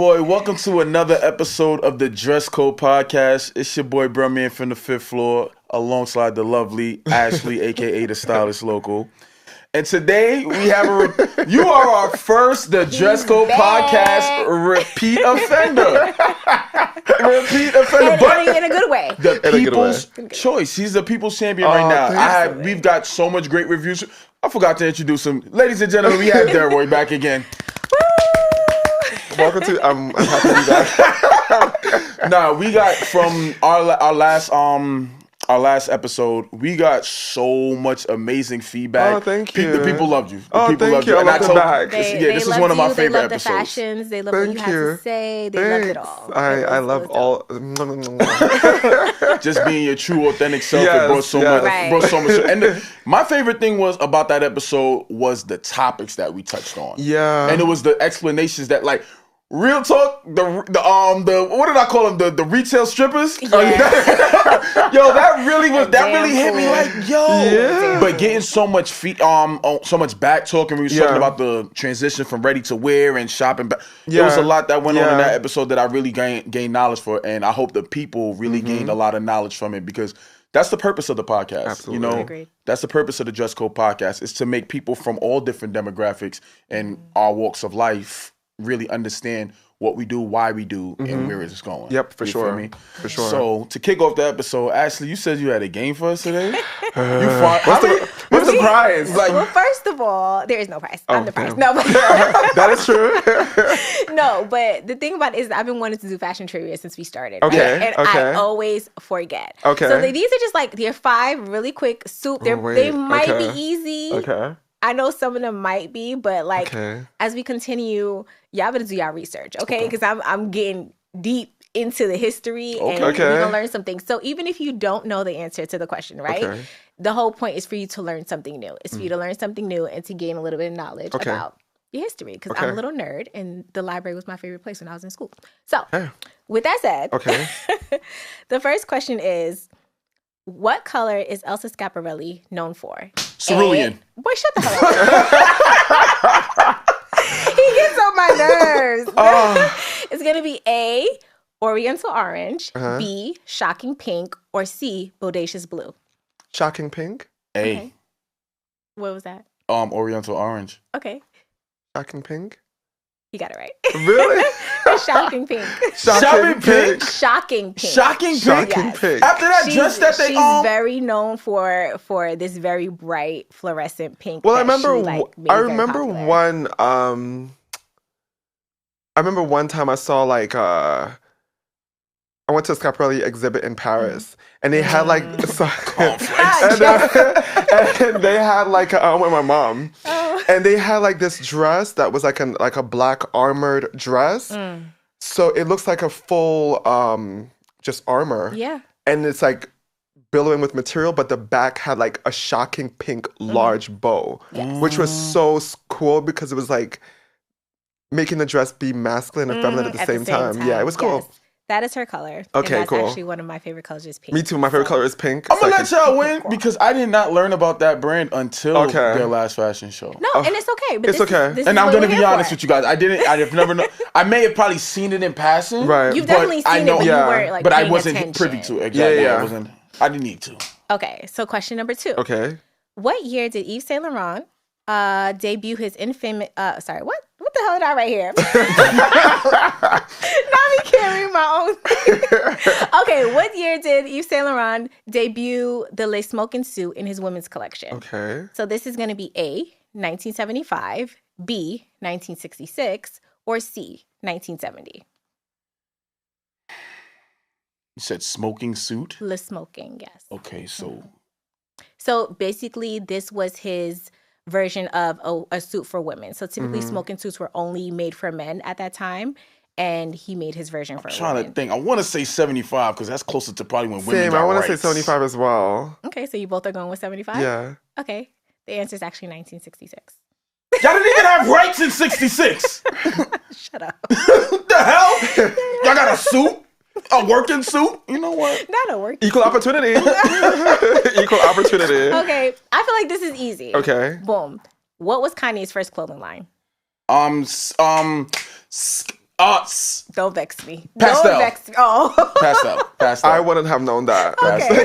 boy. Welcome to another episode of the Dress Code Podcast. It's your boy Bruhman from the 5th floor, alongside the lovely Ashley, a.k.a. the Stylish Local. And today we have you are our first The Dress Code Podcast repeat offender. But in a good way. The people's choice. He's the people's champion right now. We've got so much great reviews. I forgot to introduce him. Ladies and gentlemen, we have Delroy back again. Welcome to. I'm happy to be back. Nah, we got from our last episode, we got so much amazing feedback. Oh, thank you. The people loved you. Thank you. I love the bag. This is one of my favorite episodes. They love the fashions. They love what you have to say. They love it all. I love all. Just being your true, authentic self. It brought so much. Right. Brought so much. And my favorite thing was about that episode was the topics that we touched on. Yeah. And it was the explanations that, like, real talk, the what did I call them? The retail strippers? Yeah. Yo, that really hit me like, yo. Yeah. But getting so much so much back talking. We were talking about the transition from ready to wear and shopping back. There was a lot that went on in that episode that I really gained knowledge for, and I hope the people really gained a lot of knowledge from it, because that's the purpose of the podcast. Absolutely. You know, Agreed. That's the purpose of the Dress Code Podcast, is to make people from all different demographics and our walks of life really understand what we do, why we do, and where it's going. Yep, for You sure. feel me? For sure. So to kick off the episode, Ashley, you said you had a game for us today. What's the prize? Well, first of all, there is no prize. I'm the prize. No, but that is true. no, but the thing about it is I've been wanting to do fashion trivia since we started. Okay, right? And I always forget. Okay. So these are just like they're 5 really quick soup. They might be easy. Okay. I know some of them might be, but like as we continue, y'all better do y'all research, okay? Because I'm getting deep into the history and we're gonna learn some things. So even if you don't know the answer to the question, right? The whole point is for you to learn something new. It's for you to learn something new and to gain a little bit of knowledge about your history. Because I'm a little nerd, and the library was my favorite place when I was in school. So with that said, the first question is, what color is Elsa Schiaparelli known for? Cerulean. Boy, shut the hell up. He gets on my nerves. It's going to be A, Oriental Orange, B, Shocking Pink, or C, Bodacious Blue. Shocking Pink. A. Okay. What was that? Oriental Orange. Okay. Shocking Pink. You got it right. Really? Shocking Pink. Shocking Pink. Shocking Pink. Shocking Pink. Shocking Pink. After that dress that they she's very known for this very bright fluorescent pink. Well, that I remember. she, like, made I very remember popular. one. I remember one time I saw like I went to a Schiaparelli exhibit in Paris, and they had like and they had like I went with my mom, and they had like this dress that was like a black armored dress. So it looks like a full just armor. Yeah. And it's like billowing with material, but the back had like a shocking pink large bow, which was so cool because it was like making the dress be masculine and feminine at the same time. Yeah, it was cool. Yes. That is her color. Okay, and that's cool. actually one of my favorite colors is pink. Me too. My favorite color is pink. I'm going to let y'all win because I did not learn about that brand until their last fashion show. No, and it's okay. But It's okay. This And is I'm what going to we're be here honest for. with you guys. I've never known. I may have probably seen it in passing. Right. You've definitely seen it, but you weren't like But I paying wasn't attention. privy to it. Exactly. Yeah. I didn't need to. Okay, so question number 2. Okay. What year did Yves Saint Laurent debut his infamous? Sorry, what the hell did I write here? Not me carrying my own. Okay, what year did Yves Saint Laurent debut the Le Smoking Suit in his women's collection? Okay. So this is going to be A, 1975, B, 1966, or C, 1970. You said smoking suit? Le Smoking, yes. Okay, so. So basically, this was his version of a suit for women. So typically, smoking suits were only made for men at that time, and he made his version for women. I'm trying to think. I want to say 75 because that's closer to probably when women Same. got I want to say rights. 75 as well. Okay, so you both are going with 75? Yeah. Okay. The answer is actually 1966. Y'all didn't even have rights in 66. Shut up. What the hell? Y'all got a suit? A working suit? You know what? Not a work. Equal opportunity. Equal opportunity. Okay, I feel like this is easy. Okay. Boom. What was Kanye's first clothing line? Don't vex me. Pastel. Don't vex me. Oh. Pastel. I wouldn't have known that. Okay.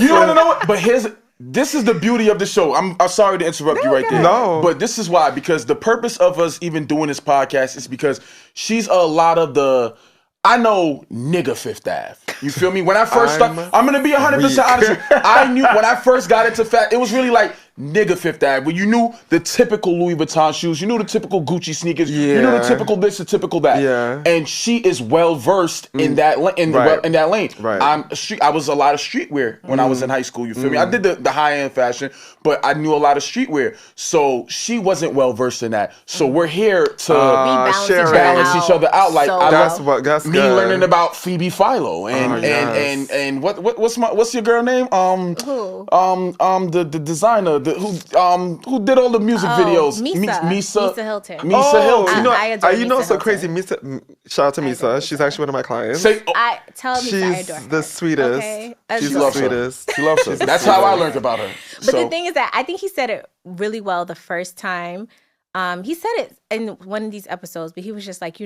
You don't want to know it? But this is the beauty of the show. I'm sorry to interrupt you right there. No. But this is why. Because the purpose of us even doing this podcast is because she's a lot of the... I know nigga Fifth Ave. You feel me? When I first started... I'm going to be 100% honest. I knew when I first got into it was really like nigga Fifth Ave. Where you knew the typical Louis Vuitton shoes. You knew the typical Gucci sneakers. Yeah. You knew the typical this, the typical that. Yeah. And she is well versed in that in that lane. Right. I was a lot of streetwear when I was in high school. You feel me? I did the high end fashion, but I knew a lot of streetwear. So she wasn't well versed in that. So we're here to balance each other out. Like that's me learning about Phoebe Philo and what's your girl name? Who? The designer who did all the music videos. Misa Hilton. Misa Hilton. I adore Misa so Hilton. crazy. Misa, shout out to Misa. She's actually one of my clients. I tell Misa I adore her. She's the sweetest. Okay? She's the sweetest. She loves her. That's how I learned about her. But the thing is that I think he said it really well the first time. He said it in one of these episodes, but he was just like,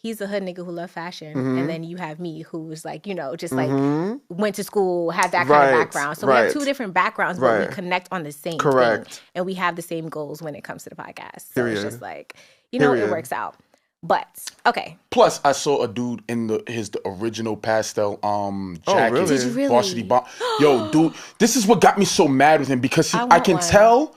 he's a hood nigga who love fashion. And then you have me who was like, just like went to school, had that kind of background. So we have two different backgrounds, but we connect on the same thing. And we have the same goals when it comes to the podcast. So it's just like, it works out. But, okay. Plus, I saw a dude in the original pastel jacket. Really? Did you really? Varsity bomb. Yo, dude, this is what got me so mad with him because I can tell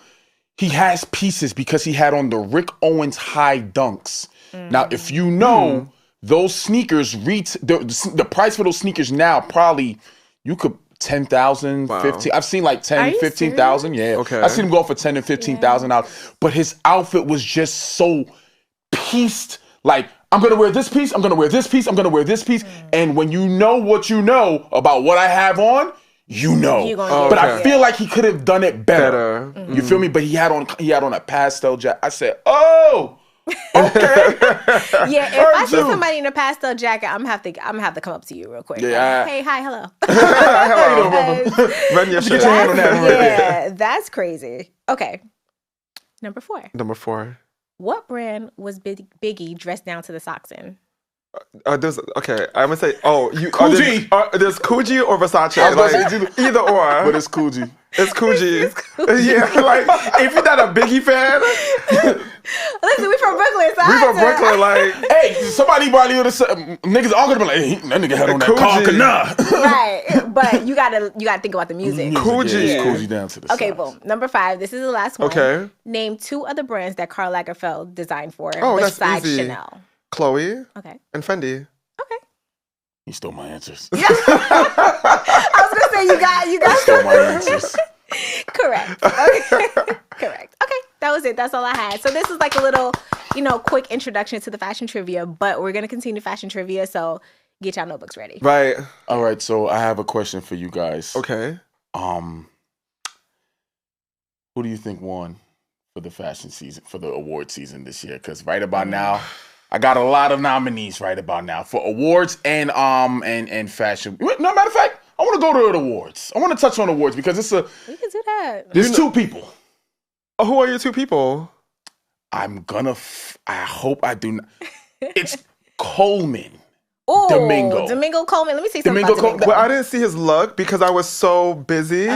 he has pieces because he had on the Rick Owens high dunks. Now, if you know, those sneakers, the price for those sneakers now, probably, you could 10,000, 15. I've seen like 10, 15,000. Yeah. Okay. I've seen him go for 10 and 15,000 out. But his outfit was just so pieced. Like, I'm going to wear this piece. I'm going to wear this piece. I'm going to wear this piece. And when you know what you know about what I have on, but I feel like he could have done it better. You feel me? But he had on a pastel jacket. I said, oh, okay. Yeah, if I see somebody in a pastel jacket, I'm gonna have to come up to you real quick. Yeah. Like, hey, hi, hello. Hello. Run your shit. Yeah, that's crazy. Okay. Number 4. What brand was Biggie dressed down to the socks in? I'm gonna say, Coogee. There's Coogee or Versace. Either or. But it's Coogee. It's Coogee. Yeah, like, if you're not a Biggie fan. Listen, we from Brooklyn, so we from Brooklyn, like. Hey, somebody probably would have said, niggas all gonna be like, hey, that nigga had on that car, Right, but you gotta think about the music. Coogee. Coogee down to the Okay, sides. boom. Number 5. This is the last one. Okay. Name 2 other brands that Karl Lagerfeld designed for that's besides easy. Chanel. Chloe. Okay. And Fendi. Okay. He stole my answers. I was gonna say you got Stole my answers. Correct. Okay. Correct. Okay, that was it. That's all I had. So this is like a little, quick introduction to the fashion trivia, but we're gonna continue fashion trivia. So get y'all notebooks ready. Right. All right. So I have a question for you guys. Okay. Who do you think won for the fashion season, for the award season this year? Because right about now, I got a lot of nominees right about now for awards and fashion. No, matter of fact, I want to go to the awards. I want to touch on awards because we can do that. There's 2 people. Oh, who are your 2 people? I'm gonna. I hope I do not. It's Coleman. Oh, Domingo Coleman. Let me say something about Domingo. Well, I didn't see his look because I was so busy.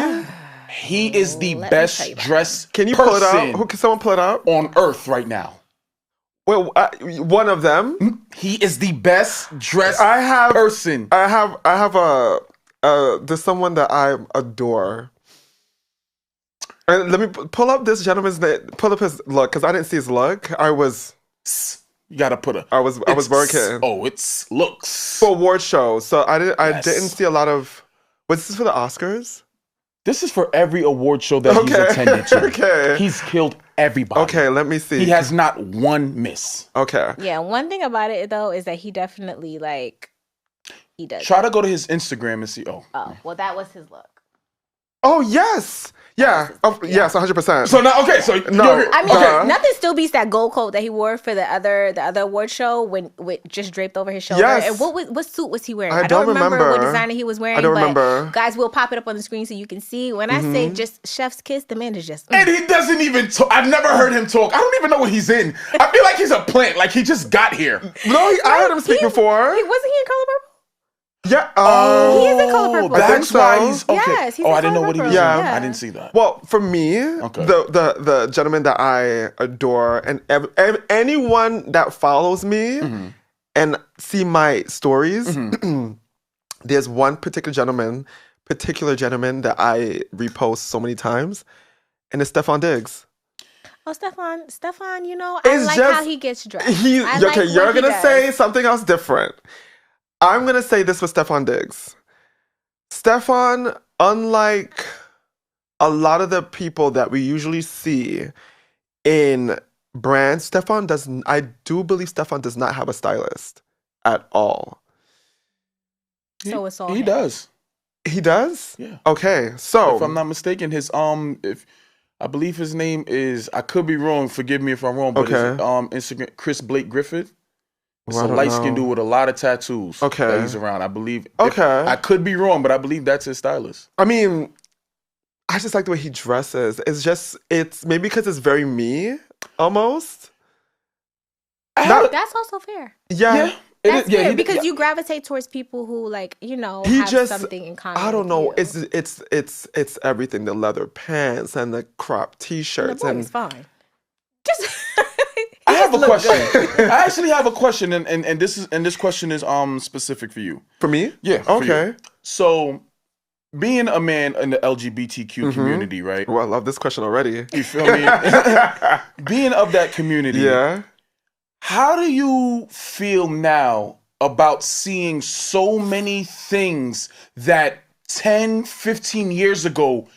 He is the best dressed. Can you pull it up? Can someone pull it up? On earth right now. Well, one of them. He is the best dressed person. I have there's someone that I adore. And let me pull up this gentleman's name. Pull up his look because I didn't see his look. You gotta put I was working. Oh, it's looks for award shows. So I didn't see a lot of. Was this for the Oscars? This is for every award show that he's attended to. Okay. He's killed everybody. Okay, let me see. He has not one miss. Okay. Yeah, one thing about it though is that he definitely he does. Try to go to his Instagram and see. Oh, well, that was his look. Oh, yes. Yeah. Yes, 100%. So now, okay, so no, I mean, nothing still beats that gold coat that he wore for the other award show when with just draped over his shoulder. Yes. And what suit was he wearing? I don't remember what designer he was wearing. I don't but remember. Guys, we'll pop it up on the screen so you can see. When I say just chef's kiss, the man is just. And he doesn't even talk. I've never heard him talk. I don't even know what he's in. I feel like he's a plant. Like he just got here. No, I heard him speak before. Wasn't he in Color Purple? Yeah. He is in Color Purple. That's why he's okay. Yes, he's I didn't know what he was in. Yeah. I didn't see that. Well, for me, the gentleman that I adore, and anyone that follows me and see my stories, there's one particular gentleman that I repost so many times, and it's Stefan Diggs. Oh, Stefan, you know, I like how he gets dressed. You're going to say something else different. I'm going to say this with Stefan Diggs. Stefan, unlike a lot of the people that we usually see in brands, I do believe Stefan does not have a stylist at all. So it's all he does. He does? Yeah. Okay, so if I'm not mistaken, his I believe his name is, I could be wrong, forgive me if I'm wrong, but his Instagram, Chris Blake Griffith. It's a light-skinned dude with a lot of tattoos that he's around, I believe. I could be wrong, but I believe that's his stylist. I mean, I just like the way he dresses. It's maybe because it's very me, almost. That's also fair. Yeah. That's fair, because you gravitate towards people who, like, you know, have something in common. I don't know. You. It's everything. The leather pants and the crop t-shirts. And the boy is fine. Just... I have a question. I actually have a question, and this question is specific for you. For me? Yeah. Okay. So, being a man in the LGBTQ community, right? Oh, I love this question already. You feel me? Being of that community. Yeah. How do you feel now about seeing so many things that 10, 15 years ago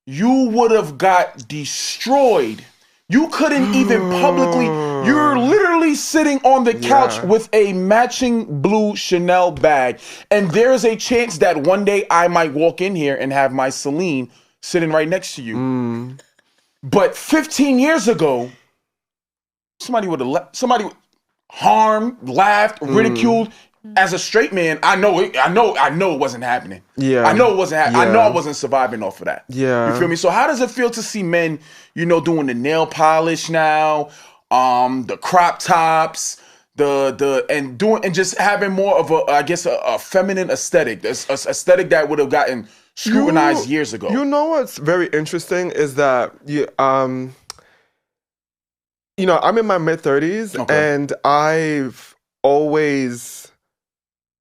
you would have got destroyed? You couldn't even publicly, you're literally sitting on the couch with a matching blue Chanel bag. And there's a chance that one day I might walk in here and have my Celine sitting right next to you. But 15 years ago, somebody harmed, laughed, ridiculed. As a straight man, I know it wasn't happening. Yeah. I know it wasn't happening. I know I wasn't surviving off of that. Yeah. You feel me? So how does it feel to see men, you know, doing the nail polish now, the crop tops, and just having more of a feminine aesthetic. There's an aesthetic that would have gotten scrutinized years ago. You know what's very interesting is that I'm in my mid-30s and I've always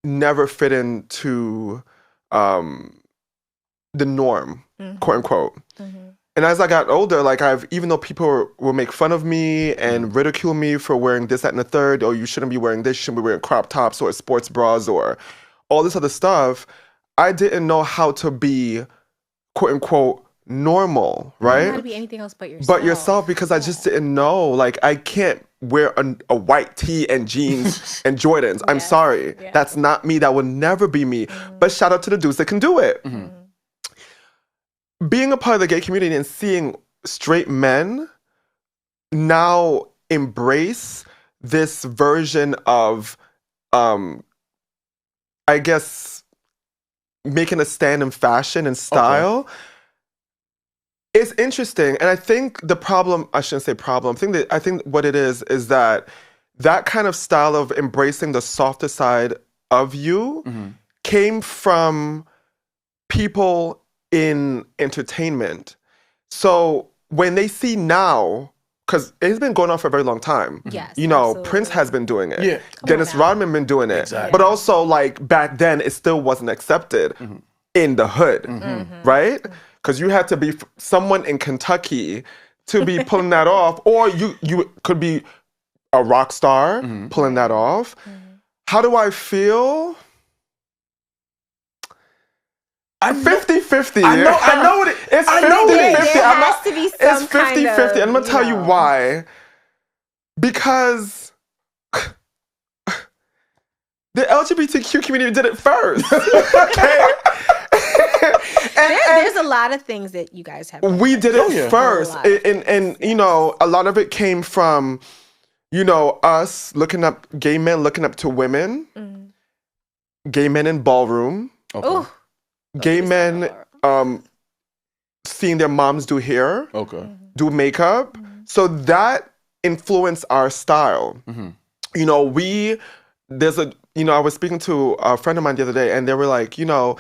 never fit into the norm, quote unquote. And as I got older, like even though people will make fun of me and ridicule me for wearing this, that, and the third, or you shouldn't be wearing this, you shouldn't be wearing crop tops or sports bras or all this other stuff, I didn't know how to be, quote unquote, normal, right? You don't want to be anything else but yourself. But yourself, because I just didn't know. Like, I can't wear a white tee and jeans and Jordans. I'm sorry. Yeah. That's not me. That would never be me. But shout out to the dudes that can do it. Being a part of the gay community and seeing straight men now embrace this version of, I guess, making a stand in fashion and style. It's interesting, and I think the problem, I shouldn't say problem, I think what it is that kind of style of embracing the softer side of you came from people in entertainment. So when they see now, because it's been going on for a very long time. Yes, absolutely. Prince has been doing it. Yeah. Dennis Rodman been doing it. Exactly. But also, like, back then, it still wasn't accepted in the hood, right? Because you had to be someone in Kentucky to be pulling that off. Or you could be a rock star pulling that off. How do I feel? I'm 50-50. I know it. It's 50-50. There has to be some It's 50-50. And I'm going to tell you why. Because the LGBTQ community did it first. Okay? There's a lot of things that you guys have. We did it first. And you know, a lot of it came from, you know, us gay men looking up to women, gay men in ballroom, gay men seeing their moms do hair, do makeup. So that influenced our style. You know, I was speaking to a friend of mine the other day, and they were like, you know,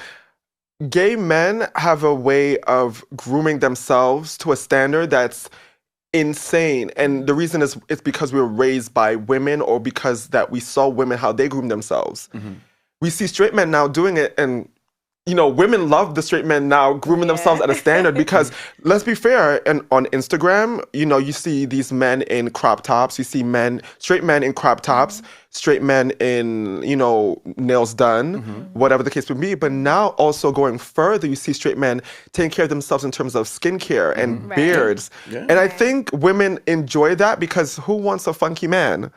gay men have a way of grooming themselves to a standard that's insane. And the reason is it's because we were raised by women, or because that we saw women, how they groom themselves. We see straight men now doing it, and you know, women love the straight men now grooming themselves at a standard, because let's be fair, and on Instagram, you know, you see these men in crop tops, you see straight men in crop tops, straight men in, you know, nails done, whatever the case would be. But now also going further, you see straight men taking care of themselves in terms of skincare and beards. And I think women enjoy that, because who wants a funky man?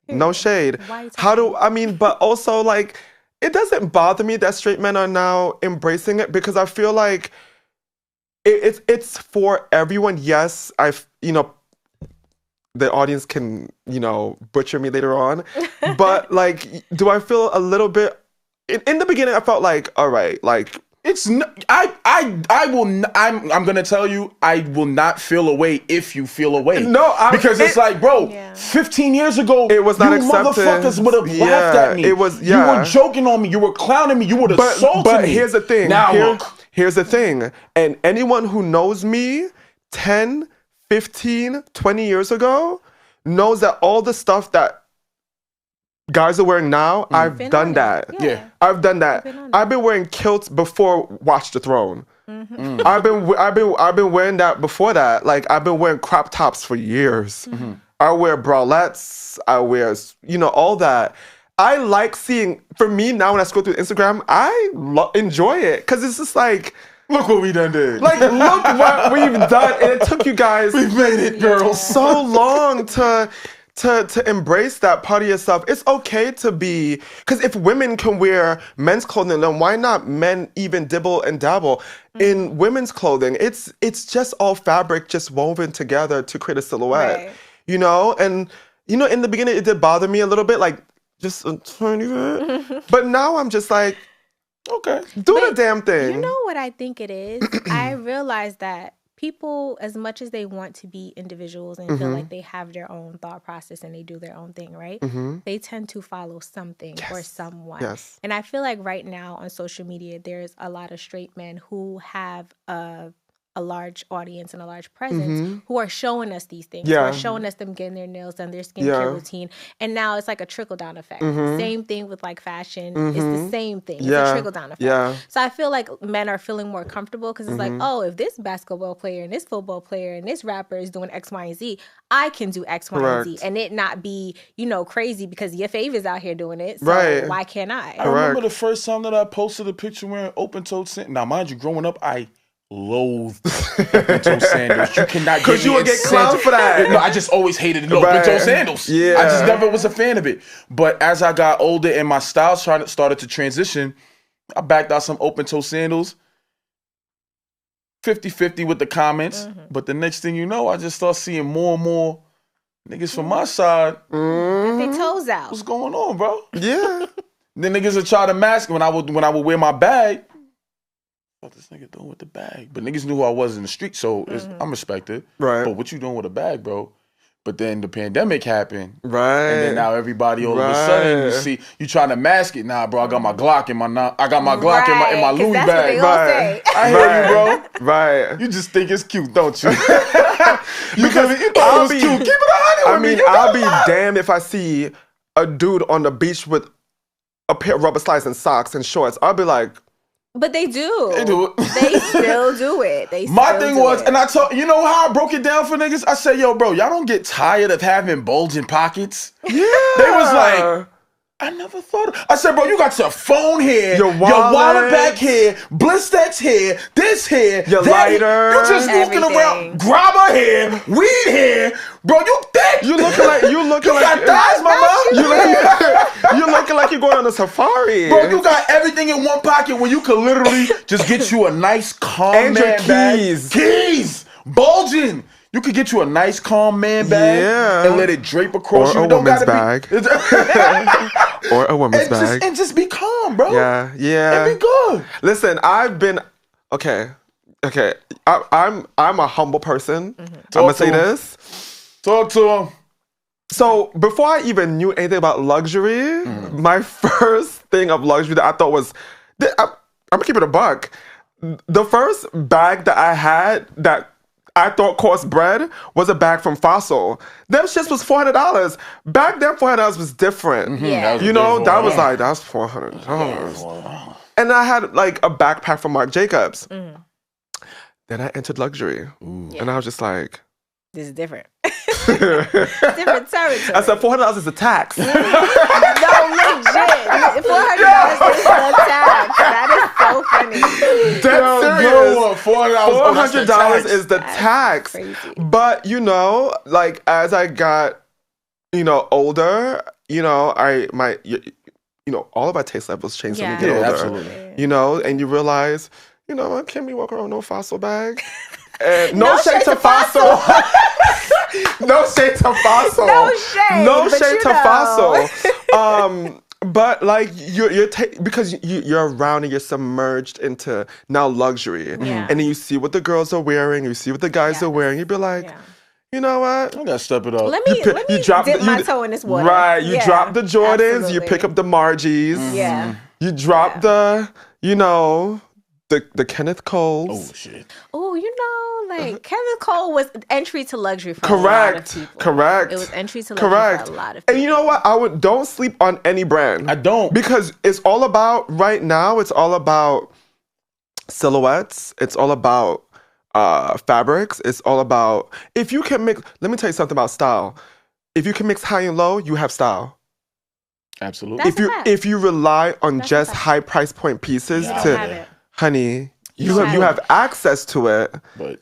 No shade. But also like, it doesn't bother me that straight men are now embracing it, because I feel like it's for everyone. Yes, you know, the audience can, you know, butcher me later on, but like, do I feel a little bit? In the beginning, I felt like, all right, like. I'm gonna tell you, I will not feel away if you feel away. Because it's like, bro, 15 years ago, it was not accepted. Motherfuckers would have laughed at me. You were joking on me. You were clowning me. You would have assaulted me. But here's the thing. Now here's the thing. And anyone who knows me 10, 15, 20 years ago knows that all the stuff that guys are wearing now, I've done that. I've done that. I've been wearing kilts before Watch the Throne. I've been wearing that before that. Like, I've been wearing crop tops for years. I wear bralettes. I wear, you know, all that. I like seeing, for me now when I scroll through Instagram, I enjoy it, because it's just like, look what we done did. Like, look what we've done. And it took you guys, we've made it, girls, so long to embrace that part of yourself. It's okay to be, because if women can wear men's clothing, then why not men even dibble and dabble in women's clothing? It's just all fabric just woven together to create a silhouette, you know? And, you know, in the beginning, it did bother me a little bit, like, just a tiny bit. But now I'm just like, okay, do the damn thing. You know what I think it is? I realize that people, as much as they want to be individuals and feel like they have their own thought process and they do their own thing, right? They tend to follow something or someone. And I feel like right now on social media, there's a lot of straight men who have a large audience and a large presence who are showing us these things, who are showing us them getting their nails done, their skincare routine. And now it's like a trickle-down effect. Same thing with like fashion. It's the same thing. It's a trickle-down effect. So I feel like men are feeling more comfortable, because it's like, oh, if this basketball player and this football player and this rapper is doing X, Y, and Z, I can do X, Y, and Z. And it not be, you know, crazy because your favor's out here doing it. So why can't I? I remember the first time that I posted a picture wearing open-toed sandals. Now, mind you, growing up, I loathed open-toe sandals. You cannot get because you would get clowned for that. No, I just always hated the open-toe sandals. I just never was a fan of it. But as I got older and my style started to transition, I backed out some open-toe sandals. 50-50 with the comments. But the next thing you know, I just start seeing more and more niggas from my side. They toes out. What's going on, bro? Yeah. Then niggas would try to mask when I would wear my bag. What this nigga doing with the bag? But niggas knew who I was in the street, so I'm respected. Right. But what you doing with a bag, bro? But then the pandemic happened. Right. And then now everybody all of a sudden, you see, you trying to mask it. Nah, bro, I got my Glock in my Glock in my Louis bag. I hear you, bro. Right. You just think it's cute, don't you? Because you thought it was cute. Keep it 100 with me. I'll be damned if I see a dude on the beach with a pair of rubber slides and socks and shorts. I'll be like, but they do. They do it. They still do it. My thing was, and I told you know how I broke it down for niggas? I said, yo, bro, y'all don't get tired of having bulging pockets? Yeah. They was like, I never thought I said, bro, you got your phone here, your wallet back here, Blistex here, this here, your lighter. You just walking around, grabber here, weed here. Bro, you thick. You looking like you got thighs, mama. You looking like you're going on a safari. Bro, you got everything in one pocket where you could literally just get you a nice calm and man keys. Bag. Keys bulging. You could get you a nice calm man bag and let it drape across or you. A woman's bag. Or a woman's bag. And just be calm, bro. Yeah. And be good. Listen, I've been okay. I'm a humble person. I'm gonna say this. Talk to him. So before I even knew anything about luxury, my first thing of luxury that I thought was, I'm gonna keep it a buck. The first bag that I had that I thought cost bread was a bag from Fossil. Them shits was $400. Back then, $400 was different. Yeah. You know, that was like, that's $400. And I had like a backpack from Marc Jacobs. Then I entered luxury. And I was just like, this is different. Different territory. I said $400 is a tax. No, legit. $400 is a tax. That is so funny. That's serious. $400 is the tax. Crazy. But you know, like as I got, older, all of our taste levels change when we get older. Absolutely. And you realize, can we walk around with no Fossil bag? And no shade to Fossil. No shade to Fossil. No shade to Fossil. But like because you're around and you're submerged into now luxury, and then you see what the girls are wearing, you see what the guys are wearing, you'd be like, you know what? I gotta step it up. Let me dip my toe in this water. Right, you drop the Jordans, you pick up the Margies, you drop the, the Kenneth Coles. Oh shit. Oh, Kenneth Cole was entry to luxury for a lot of people. Correct. It was entry to luxury for a lot of people. And you know what? Don't sleep on any brand. I don't. Because it's all about, right now, it's all about silhouettes. It's all about fabrics. It's all about, if you can mix, let me tell you something about style. If you can mix high and low, you have style. Absolutely. If you rely on just high price point pieces honey, you have access to it. But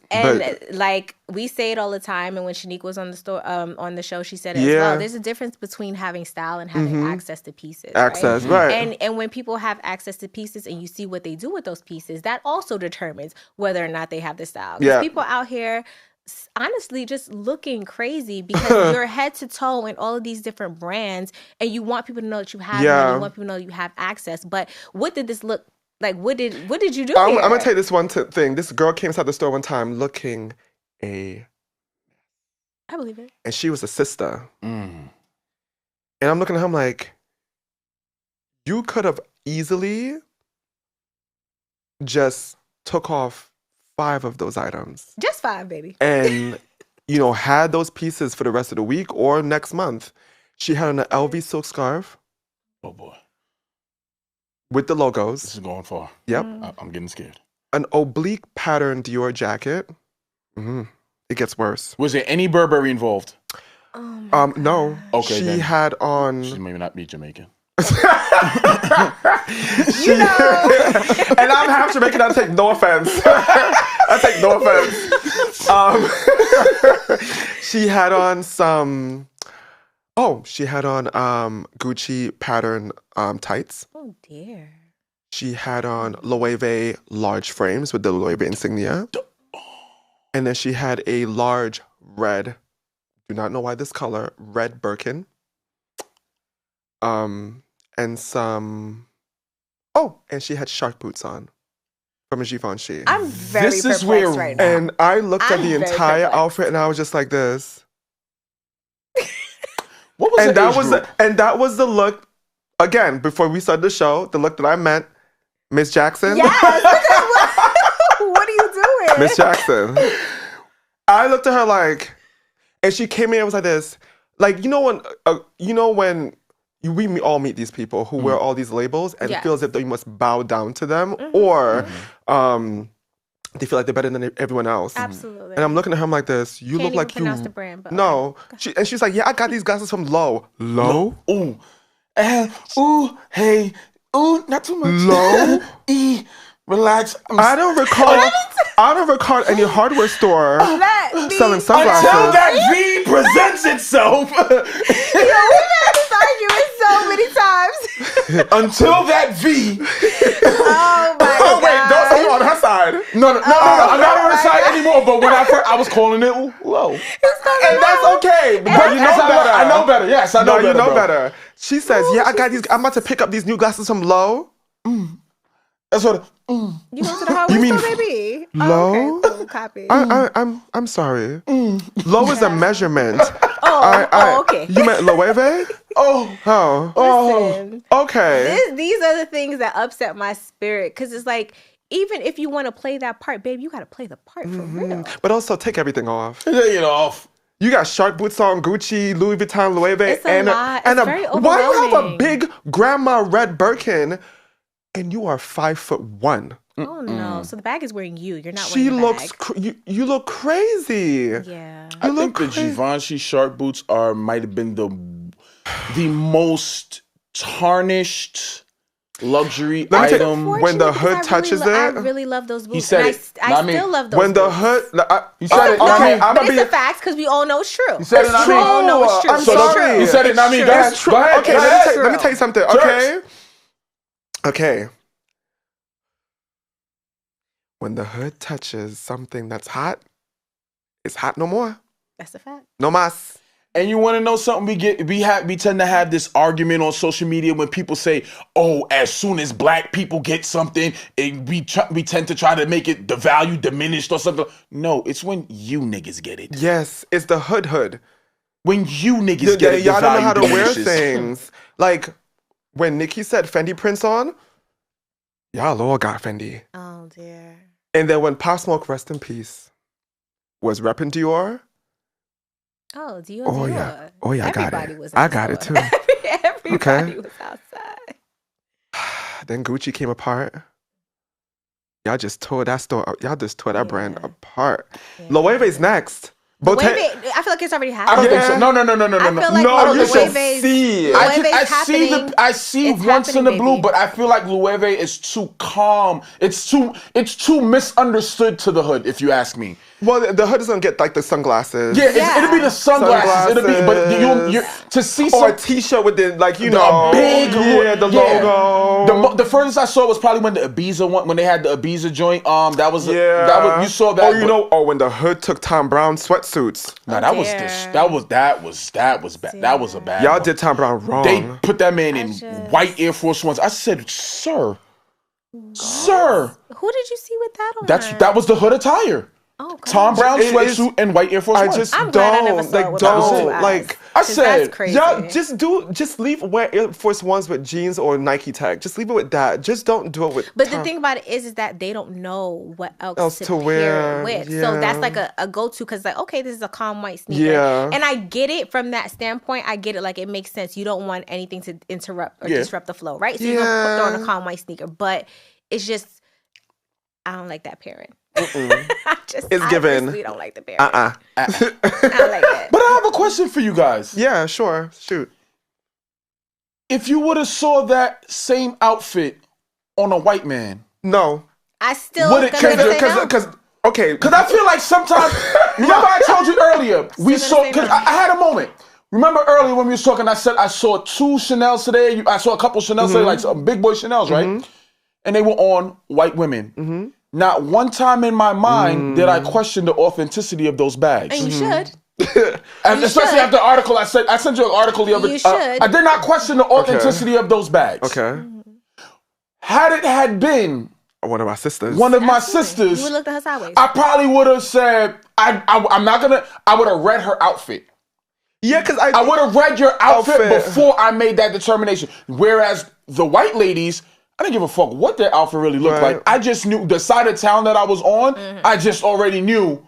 like we say it all the time, and when Shanique was on the show, she said it as well. There's a difference between having style and having access to pieces. Right? And when people have access to pieces and you see what they do with those pieces, that also determines whether or not they have the style. Because people out here honestly just looking crazy because you're head to toe in all of these different brands, and you want people to know that you have them, and you want people to know you have access. But what did this look like? What did you do? I'm gonna tell you this one thing. This girl came inside the store one time looking I believe it. And she was a sister. And I'm looking at him like, you could have easily just took off 5 of those items. Just 5, baby. And, had those pieces for the rest of the week or next month. She had on an LV silk scarf. Oh, boy. With the logos. This is going far. Yep. I'm getting scared. An oblique pattern Dior jacket. It gets worse. Was there any Burberry involved? No. Okay. She had on. She may not be Jamaican. And I'm half Jamaican. I take no offense. She had on some. Oh, she had on Gucci pattern tights. Oh dear. She had on Loewe large frames with the Loewe insignia. And then she had a large red, do not know why this color, red Birkin. And some, and she had shark boots on from a Givenchy. I'm very perplexed right now. And I looked at the entire outfit and I was just like this. What was that was the look, again, before we started the show, the look that I meant, Miss Jackson. Yes! What are you doing? Miss Jackson. I looked at her like, and she came in and was like this, like, when we all meet these people who wear all these labels and feel as if they must bow down to them or they feel like they're better than everyone else. Absolutely. And I'm looking at her like this. You look like you. Pronounce the brand, but no. And she's like, yeah, I got these glasses from Low. Low? Ooh. And ooh, hey, ooh, not too much. Low. Relax. I don't recall any hardware store selling sunglasses. Until that V presents itself. Yo, we've had this argument so many times. Until that V. Oh my god. Wait, don't say you on her side. No, I'm not on her side anymore. But when I was calling it low. And that's okay. But you know better. I know better. Yes, I know better. You know better. She says, "Yeah, I got these. I'm about to pick up these new glasses from Low." That's what. You go to the hardware store, baby. Low? Oh, okay, cool, copy. I'm sorry. Low is a measurement. Okay. You meant Loewe? Listen, okay. These are the things that upset my spirit, because it's like, even if you want to play that part, babe, you got to play the part for real. But also take everything off. Take it off. You got shark boots on, Gucci, Louis Vuitton, Loewe, It's a lot. It's very overwhelming. Why do you have a big grandma red Birkin and you are 5'1"? Oh no! So the bag is wearing you. You're not wearing the bag. You look crazy. Yeah. I think the Givenchy shark boots might have been the most tarnished luxury item. When the hood touches it. I really love those boots. He said it. I still love those when boots. The hood. He said it. Okay, but it's a fact because we all know it's true. He said it. We all know it's true. I'm sorry. He said it. Not me. Go ahead. Okay, let me tell you something. Okay. When the hood touches something that's hot, it's hot no more. That's a fact. No mas. And you want to know something? We tend to have this argument on social media when people say, "Oh, as soon as black people get something, we tend to try to make it the value diminished or something." No, it's when you niggas get it. Yes, it's the hood. When you niggas get it, y'all don't know how to wear diminishes. things. Like when Nicki said Fendi prints on, y'all all got Fendi. Oh dear. And then when Pop Smoke, rest in peace, was repping Dior. Oh, Dior. Oh yeah. Oh yeah, Everybody I got it too. Everybody was outside. Then Gucci came apart. Y'all just tore that store. Y'all just tore that brand apart. Yeah. Loewe's next. I feel like it's already happening. I don't think so. No. I feel like you should Loewe's, see it. I see it's once in the blue, baby. but I feel like Loewe is too calm. It's too misunderstood to the hood, if you ask me. Well, the hood is gonna get like the sunglasses. Yeah, it'll be the sunglasses. It'll be, but you to see or a T-shirt with the the logo. The furthest I saw was probably when the Ibiza one, when they had the Ibiza joint. That was you saw that. When the hood took Tom Brown sweatsuits. Nah, that was bad. That was a bad. Y'all one. did Tom Brown wrong. They put that man in white Air Force Ones. I said, sir. Who did you see with that on? That was the hood attire. Oh, Tom Brown sweatsuit and white Air Force Ones. I'm glad I never saw it. I said, that's crazy. Y'all just wear Air Force Ones with jeans or Nike tag. Just leave it with that. Just don't do it with. But the thing about it is that they don't know what else to pair it with. Yeah. So that's like a go-to because like, okay, this is a calm white sneaker. Yeah. And I get it from that standpoint. I get it. Like it makes sense. You don't want anything to interrupt or disrupt the flow, right? So you're gonna throw on a calm white sneaker. But it's just, I don't like that pairing. It's given. We don't like the pairing. I don't like it. But I have a question for you guys. Yeah, sure. Shoot. If you would have saw that same outfit on a white man, no. I still would because I feel like sometimes. Remember I told you earlier we saw because I had a moment. Remember earlier when we was talking, I said I saw 2 Chanels today. I saw a couple Chanels today, like some big boy Chanels, right? And they were on white women. Not one time in my mind did I question the authenticity of those bags. And you should. And especially after the article, I sent you an article the other day. I did not question the authenticity of those bags. Okay. Had it had been one of my sisters, you would have looked at her sideways. I probably would have said, I'm not gonna. I would have read her outfit. Yeah, because I would have read your outfit before I made that determination. Whereas the white ladies, I didn't give a fuck what their outfit really looked like. I just knew the side of town that I was on. I just already knew.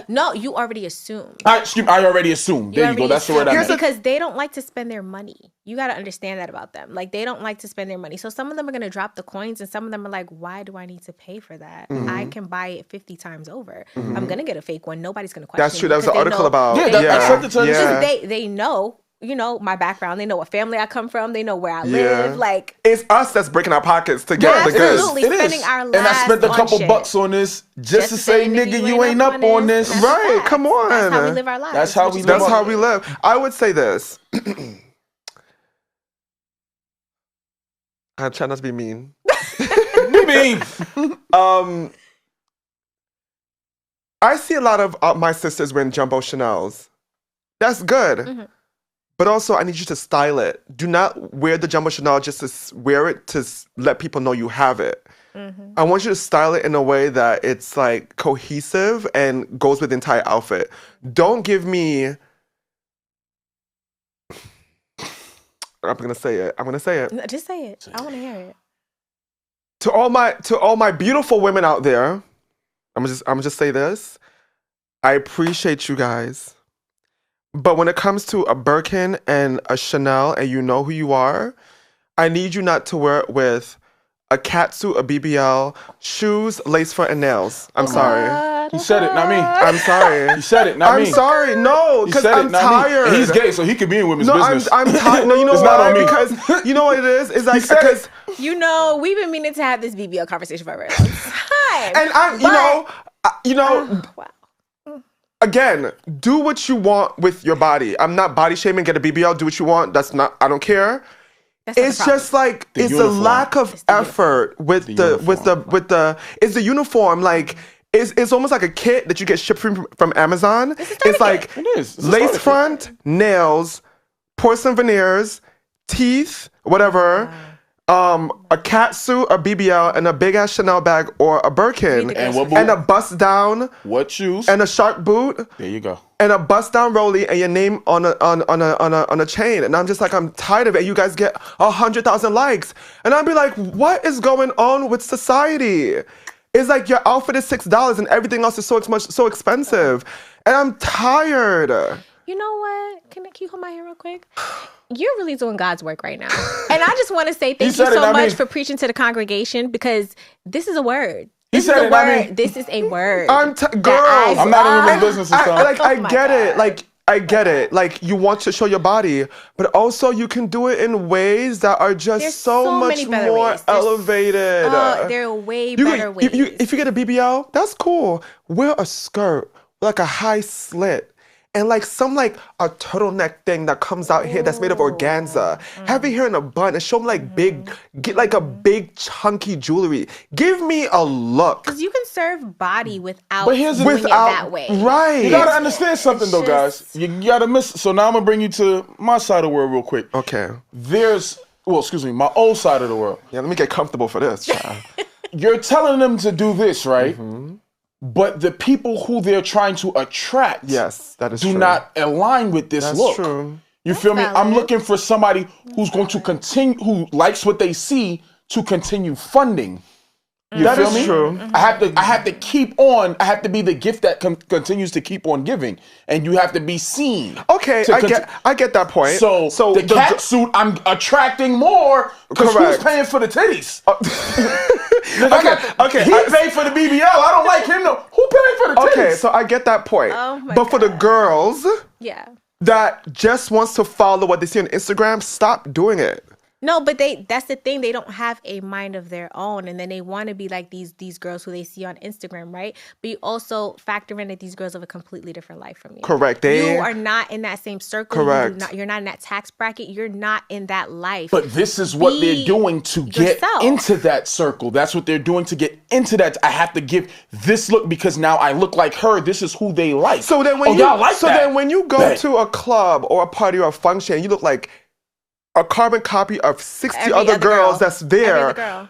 No, you already assumed. I already assumed. There you go. That's the word I meant. Because they don't like to spend their money. You got to understand that about them. Like, they don't like to spend their money. So some of them are going to drop the coins and some of them are like, why do I need to pay for that? I can buy it 50 times over. I'm going to get a fake one. Nobody's going to question it. That's true. That was an article about. They know my background. They know what family I come from. They know where I live. Like, it's us that's breaking our pockets to get the goods. Absolutely, spending our last and I spent a couple shit. bucks on this just to say, nigga, you ain't up on this. Right? Come on. That's how we live our lives. That's how we live. I would say this. I try not to be mean. Be mean. I see a lot of my sisters wearing jumbo Chanels. That's good. Mm-hmm. But also, I need you to style it. Do not wear the jumbo Chanel just to wear it to let people know you have it. Mm-hmm. I want you to style it in a way that it's like cohesive and goes with the entire outfit. Don't give me... I'm gonna say it. No, just say it. I want to hear it. To all my beautiful women out there, I'm gonna just say this. I appreciate you guys. But when it comes to a Birkin and a Chanel and you know who you are, I need you not to wear it with a catsuit, a BBL, shoes, lace front, and nails. I'm sorry. He said it, not me. I'm sorry. He said it, not me. I'm sorry. No, because I'm tired. And he's gay, so he could be in women's business. I'm tired. No, you know it's why? Not on me. Because you know what it is? It's like because we've been meaning to have this BBL conversation for a very long time. And wow. Again, do what you want with your body. I'm not body shaming. Get a BBL. Do what you want. I don't care. It's just like it's a lack of effort with the it's the uniform. Like it's almost like a kit that you get shipped from Amazon. It's like lace front, nails, porcelain veneers, teeth, whatever. A cat suit, a BBL, and a big ass Chanel bag or a Birkin, and what boot? And a bust down. What shoes? And a shark boot. There you go. And a bust down rollie and your name on a chain. And I'm just like, I'm tired of it. You guys get 100,000 likes, and I'll be like, what is going on with society? It's like your outfit is $6 and everything else is so expensive, and I'm tired. You know what? Can you hold my hand real quick? You're really doing God's work right now. And I just want to say thank you so much for preaching to the congregation, because this is a word. This is a word. This is a word. Girl, I'm not in business. I get it. Like, I get it. Like, you want to show your body, but also you can do it in ways that are just so much more elevated. There are way better ways. If you get a BBL, that's cool. Wear a skirt, like a high slit. And like a turtleneck thing that comes out here that's made of organza. Have it here in a bun and show me get like a big chunky jewelry. Give me a look. Because you can serve body without doing it that way. Right. You gotta understand something though, guys. You gotta so now I'm gonna bring you to my side of the world real quick. Okay. My old side of the world. Yeah, let me get comfortable for this, child. You're telling them to do this, right? Mm-hmm. But the people who they're trying to attract, yes, that is do not align with this look. That's true. You feel me? I'm looking for somebody who's going to continue, who likes what they see, to continue funding. You that feel is me? True. I have to keep on. I have to be the gift that continues to keep on giving, and you have to be seen. Okay, I get that point. So the cat suit, I'm attracting more because who's paying for the titties? Okay. He paid for the BBL. I don't like him though. Who paid for the titties? Okay, so I get that point. Oh my God. For the girls, that just wants to follow what they see on Instagram, stop doing it. No, but that's the thing. They don't have a mind of their own. And then they want to be like these girls who they see on Instagram, right? But you also factor in that these girls have a completely different life from you. Correct. You are not in that same circle. Correct. You're not in that tax bracket. You're not in that life. But this is what they're doing to get into that circle. That's what they're doing to get into that. I have to give this look because now I look like her. This is who they like. So then when you go to a club or a party or a function, you look like a carbon copy of 60 other girls that's there. Every other girl.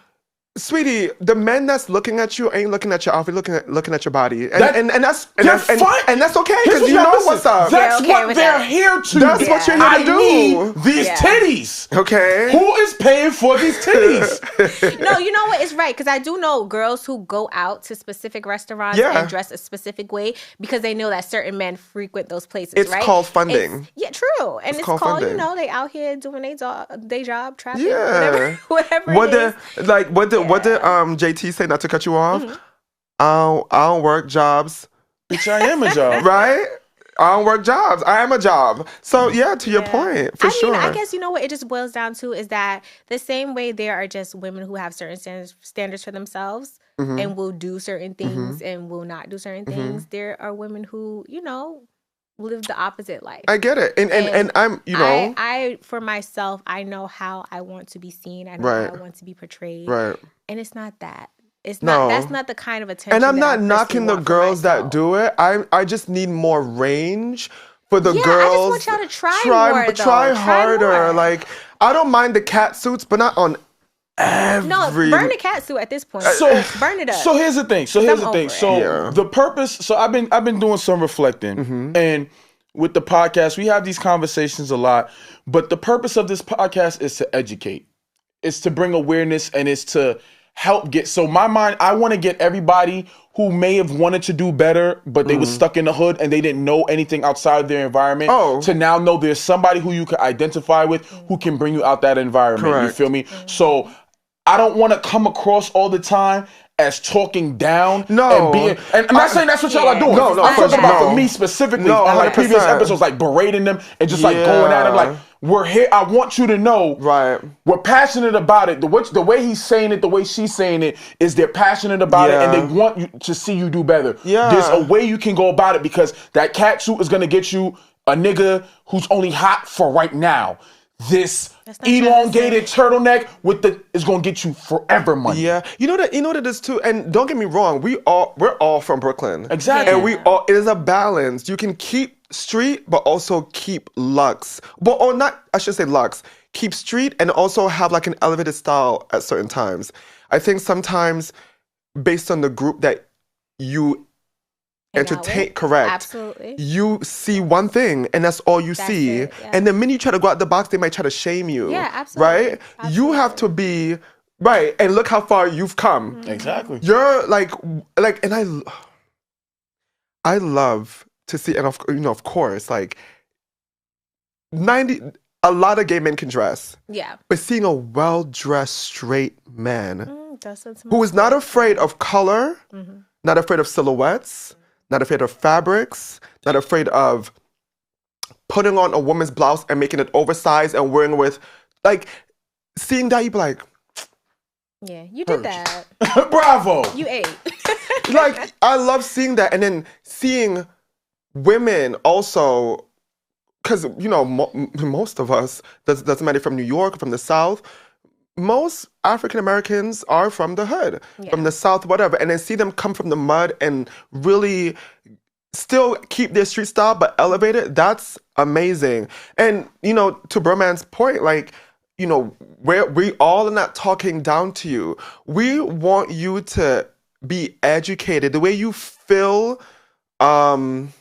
Sweetie, the men that's looking at you ain't looking at your outfit, looking at your body, and that's fine. And that's okay because you know what's up. That's what they're here to. That's what you're here to do. I need these titties. Okay. Who is paying for these titties? No, you know what? It's right because I do know girls who go out to specific restaurants and dress a specific way because they know that certain men frequent those places. It's called funding. True, and it's called funding. They out here doing their job, traffic, whatever. What did JT say, not to cut you off? Mm-hmm. I don't work jobs. Bitch, I am a job. Right? I don't work jobs. I am a job. So yeah, to your point, for sure. I guess you know what it just boils down to is that the same way there are just women who have certain standards for themselves and will do certain things and will not do certain things. There are women who, you know, live the opposite life. I get it. And I'm, you know. I for myself, I know how I want to be seen. I know how I want to be portrayed. Right. And it's not that. It's not. That's not the kind of attention. And I'm not knocking the girls that do it. I just need more range for the girls. I just want y'all to try more. Try harder. More. Like I don't mind the cat suits, but not on every. No, burn the cat suit at this point. So burn it up. So here's the thing. So the purpose. So I've been doing some reflecting, and with the podcast, we have these conversations a lot. But the purpose of this podcast is to educate. It's to bring awareness, and it's to help get, so my mind, I want to get everybody who may have wanted to do better, but they were stuck in the hood and they didn't know anything outside of their environment, to now know there's somebody who you can identify with who can bring you out that environment. Correct. You feel me? So I don't want to come across all the time as talking down and being, and I'm not saying that's what y'all are doing. I'm talking about for me specifically on like previous episodes, like berating them and just like going at them like, we're here. I want you to know, we're passionate about it. The way he's saying it, the way she's saying it, is they're passionate about it, and they want you to see you do better. There's a way you can go about it, because that cat suit is gonna get you a nigga who's only hot for right now. This elongated turtleneck is gonna get you forever money. Yeah, you know that it is too. And don't get me wrong, we're all from Brooklyn. Exactly. And it is a balance. You can keep street, but also keep luxe. But or not, I should say luxe. Keep street and also have like an elevated style at certain times. I think sometimes based on the group that you entertain, correct. Absolutely. You see one thing and that's all you see. And the minute you try to go out the box, they might try to shame you. Yeah, absolutely. Right? Absolutely. You have to be right. And look how far you've come. Exactly. You're like, and I love to see, and of course, like a lot of gay men can dress. Yeah. But seeing a well-dressed straight man who is not afraid of color, not afraid of silhouettes, not afraid of fabrics, not afraid of putting on a woman's blouse and making it oversized and wearing with, like, seeing that, you be like, yeah, you did that. Bravo. You ate. Like, I love seeing that. And then seeing women also, because, you know, most of us, doesn't matter from New York, from the South, most African Americans are from the hood, from the South, whatever. And then see them come from the mud and really still keep their street style, but elevate it. That's amazing. And, you know, to Bruhman's point, like, you know, we all are not talking down to you. We want you to be educated. The way you fill your,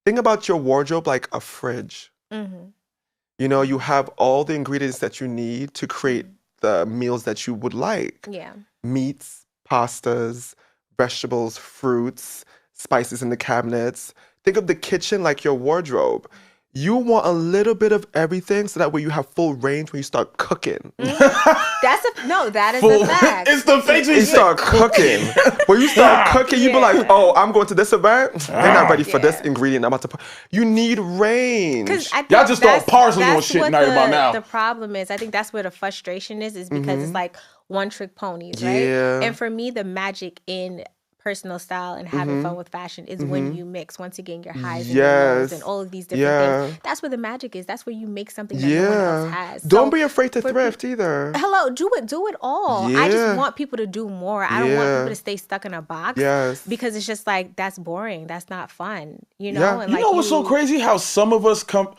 think about your wardrobe like a fridge. You know, you have all the ingredients that you need to create the meals that you would like. Yeah. Meats, pastas, vegetables, fruits, spices in the cabinets. Think of the kitchen like your wardrobe. You want a little bit of everything so that way you have full range when you start cooking. That is a fact. It's the face you start cooking. When you start cooking, you be like, oh, I'm going to this event. They're not ready for this ingredient I'm about to put. You need range. Y'all just throwing parsley on shit about now. The problem is, I think that's where the frustration is because it's like one trick ponies, right? Yeah. And for me, the magic in personal style and having fun with fashion is when you mix, once again, your highs and your lows and all of these different things. That's where the magic is. That's where you make something that no one else has. Don't be afraid to thrift either. Hello, do it all. I just want people to do more. I don't want people to stay stuck in a box because it's just like, that's boring. That's not fun. You know? And you know what's so crazy? How some of us come,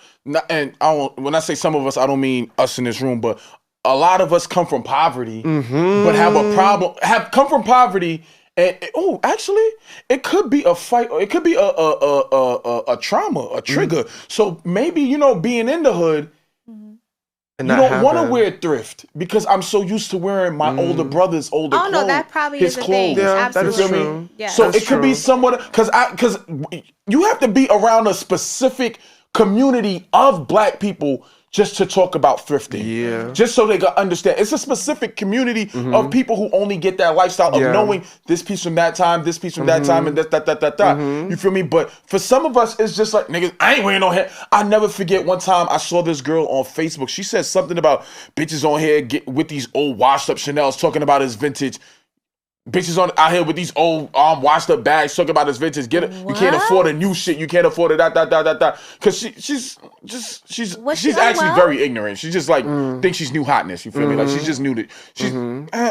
and when I say some of us, I don't mean us in this room, but a lot of us come from poverty, but have a problem, come from poverty. And actually, it could be a fight, or it could be a trauma, a trigger. So maybe, you know, being in the hood, you don't want to wear thrift because I'm so used to wearing my older brother's older clothes. Oh no, that probably is a thing. Yeah, absolutely. that is true. Yeah. So it could be somewhat, because you have to be around a specific community of Black people just to talk about thrifting. Yeah. Just so they can understand. It's a specific community of people who only get that lifestyle of knowing this piece from that time, this piece from that time, and that. You feel me? But for some of us, it's just like, niggas, I ain't wearing no hair. I never forget one time I saw this girl on Facebook. She said something about bitches on here with these old washed up Chanels talking about his vintage. Bitches out here with these old washed up bags talking about his vintage. Get it? You can't afford a new shit. You can't afford it. That. Because she's actually very ignorant. She just like thinks she's new hotness. You feel me? Like she's just new to she's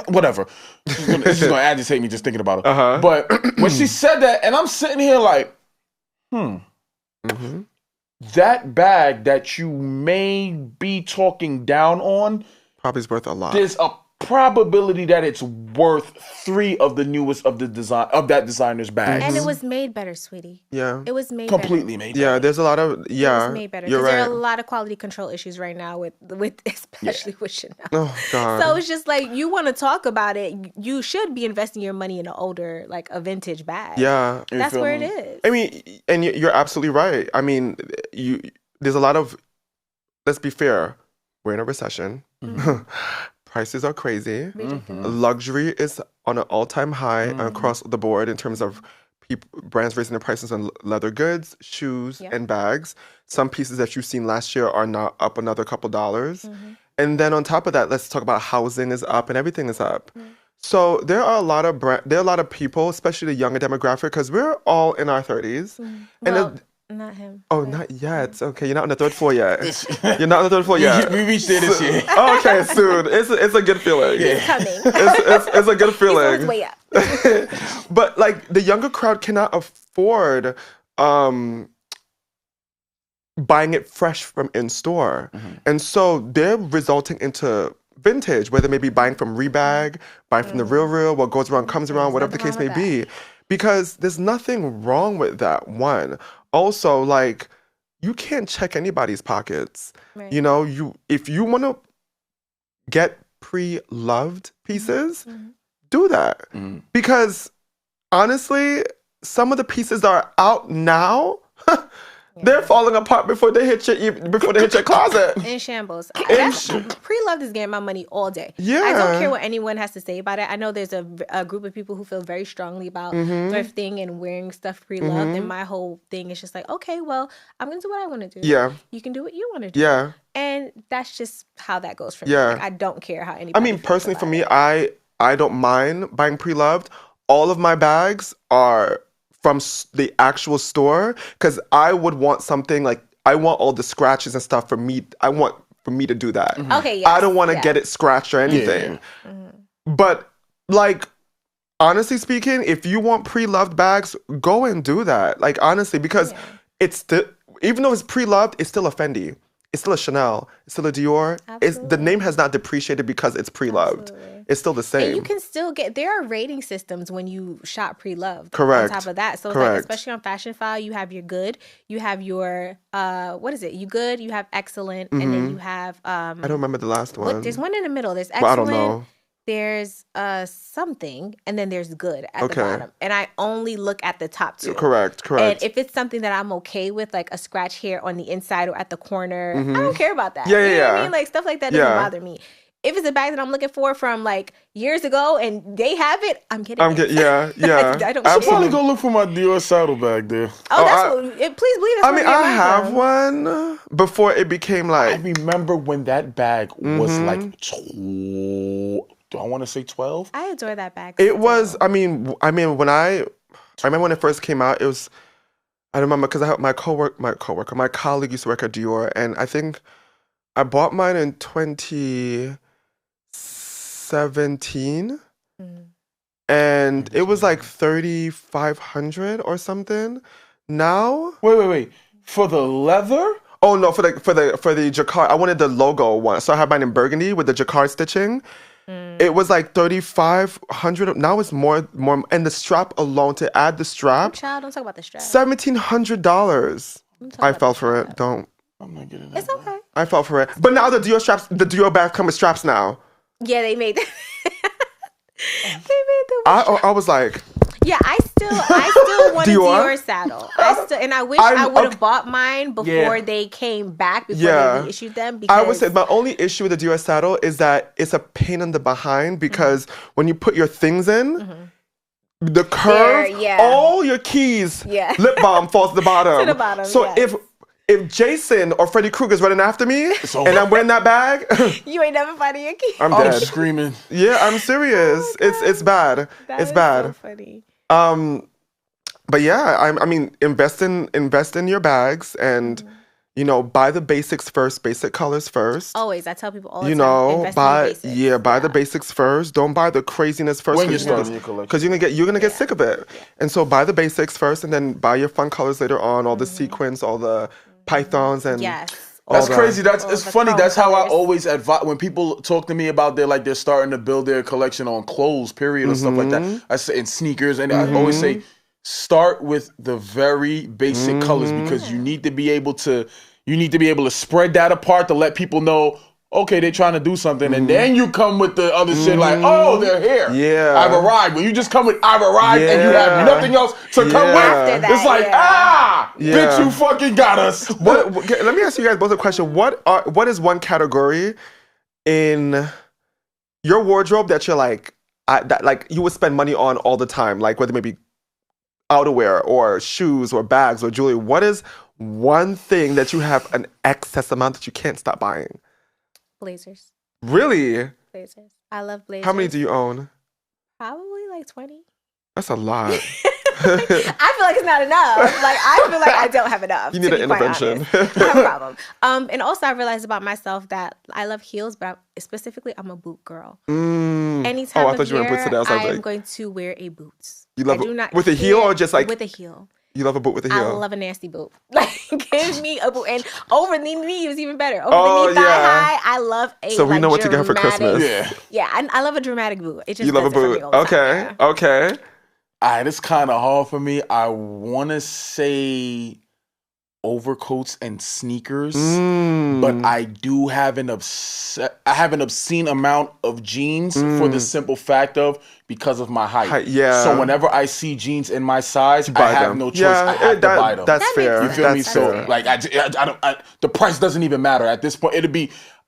whatever. She's gonna agitate me just thinking about her. But when she said that, and I'm sitting here like, that bag that you may be talking down on probably is worth a lot. There's a probability that it's worth 3 of the newest of the design of that designer's bags. And it was made better, sweetie. Yeah. It was made completely better. made better. Yeah, there's a lot of It was made better. You're right. right. There are a lot of quality control issues right now with especially with Chanel. Oh God. So it's just like, you want to talk about it, you should be investing your money in an older, like a vintage bag. Yeah. That's where it is. I mean, and you're absolutely right. I mean, there's a lot of, let's be fair, we're in a recession. Prices are crazy. Luxury is on an all-time high across the board in terms of brands raising their prices on leather goods, shoes, and bags. Some pieces that you've seen last year are now up another couple dollars. And then on top of that, let's talk about housing is up and everything is up. So there are a lot of people, especially the younger demographic, because we're all in our 30s. And not him. Oh, not yet. Okay, you're not on the third floor yet. You're not on the third floor yet. We reached there this year. Okay, soon. It's a good feeling. He's coming. It's a good feeling. He's on his way up. But like the younger crowd cannot afford buying it fresh from in store, and so they're resulting into vintage, whether maybe buying from Rebag, buying from the Real, what goes around comes around, whatever the case may be. Because there's nothing wrong with that, one. Also, like, you can't check anybody's pockets. Right. You know, if you want to get pre-loved pieces, do that. Because, honestly, some of the pieces that are out now, they're falling apart before they hit your closet. In shambles. Pre-loved is getting my money all day. Yeah. I don't care what anyone has to say about it. I know there's a group of people who feel very strongly about thrifting and wearing stuff pre-loved. And my whole thing is just like, okay, well, I'm going to do what I want to do. Yeah. You can do what you want to do. Yeah. And that's just how that goes for me. Like, I don't care how anybody I mean, personally, for me, I don't mind buying pre-loved. All of my bags are from the actual store, because I would want something like, I want all the scratches and stuff for me to do that. Okay, yes, I don't want to get it scratched or anything. But like, honestly speaking, if you want pre-loved bags, go and do that. Like, honestly, because it's even though it's pre-loved, it's still a Fendi. It's still a Chanel. It's still a Dior. The name has not depreciated because it's pre-loved. It's still the same. And you can still there are rating systems when you shop pre-loved. Correct. On top of that. So it's like, especially on Fashion File, you have your good, you have your, what is it? You good, you have excellent, and then you have... I don't remember the last one. There's one in the middle. There's excellent. I don't know. There's something, and then there's good at the bottom. And I only look at the top 2. Correct. And if it's something that I'm okay with, like a scratch here on the inside or at the corner, I don't care about that. Yeah, you know what I mean? Like, stuff like that doesn't bother me. If it's a bag that I'm looking for from like years ago and they have it, I'm getting it. Yeah. I don't I'll probably go look for my Dior saddlebag there. Please believe that's I have one before it became like... I remember when that bag was like... Do I want to say 12? I adore that bag. It was, I mean, I remember when it first came out, it was, I remember because I had my colleague used to work at Dior, and I think I bought mine in 2017, and it was like $3,500 or something. Now, wait, for the leather? Oh no, for the jacquard. I wanted the logo one, so I had mine in burgundy with the jacquard stitching. It was like $3,500. Now it's more, and the strap alone, to add the strap. Child, don't talk about the strap. $1,700. I fell for it. Don't. I'm not getting that. It's okay. I fell for it. But now the Dior bags come with straps now. Yeah, they made that. I was like, Yeah, I still want a Dior saddle. I wish I would have bought mine before they came back, before they reissued them. Because I would say my only issue with the Dior saddle is that it's a pain in the behind because when you put your things in, the curve, all your keys, lip balm falls to the bottom. To the bottom. So if Jason or Freddy Krueger's running after me and I'm wearing that bag, you ain't never finding your keys. I'm dead. Screaming. Yeah, I'm serious. It's bad. It's bad. So funny. But yeah, I mean, invest in your bags and buy the basics first, basic colors first. Always, I tell people all the time. Invest in the basics. Buy the basics first. Don't buy the craziness first when you're starting your collection, because you're gonna get sick of it. Yeah. And so buy the basics first, and then buy your fun colors later on. All the sequins, all the pythons, and that's crazy. It's funny. That's how I always advise when people talk to me about they're starting to build their collection on clothes, period, or stuff like that. I say in sneakers, and I always say start with the very basic colors because you need to be able to spread that apart to let people know. Okay, they're trying to do something, and then you come with the other shit like, oh, they're here. Yeah, I've arrived. When you just come with I've arrived and you have nothing else to come with, it's like bitch, you fucking got us. Let me ask you guys both a question. What is one category in your wardrobe that you're like that you would spend money on all the time, like whether it may be outerwear or shoes or bags or jewelry? What is one thing that you have an excess amount that you can't stop buying? Blazers. Really? Blazers. I love blazers. How many do you own? Probably like 20. That's a lot. I feel like it's not enough. Like, I feel like I don't have enough. You need an intervention. No problem. And also I realized about myself that I love heels, but specifically I'm a boot girl. Anytime I thought you were in boots today. I'm going to wear a boot. You love it with a heel or just like? With a heel. You love a boot with a heel? I love a nasty boot. Like, give me a boot. And over the knee is even better. Over the knee, thigh high, I love a So we know what to get her for Christmas. Yeah, I love a dramatic boot. It just you love a boot. Okay. All right, it's kind of hard for me. I want to say overcoats and sneakers, but I do have an obscene amount of jeans for the simple fact of because of my height. So whenever I see jeans in my size, I have no choice. I have to buy them. That's fair. You feel me? So like, the price doesn't even matter at this point.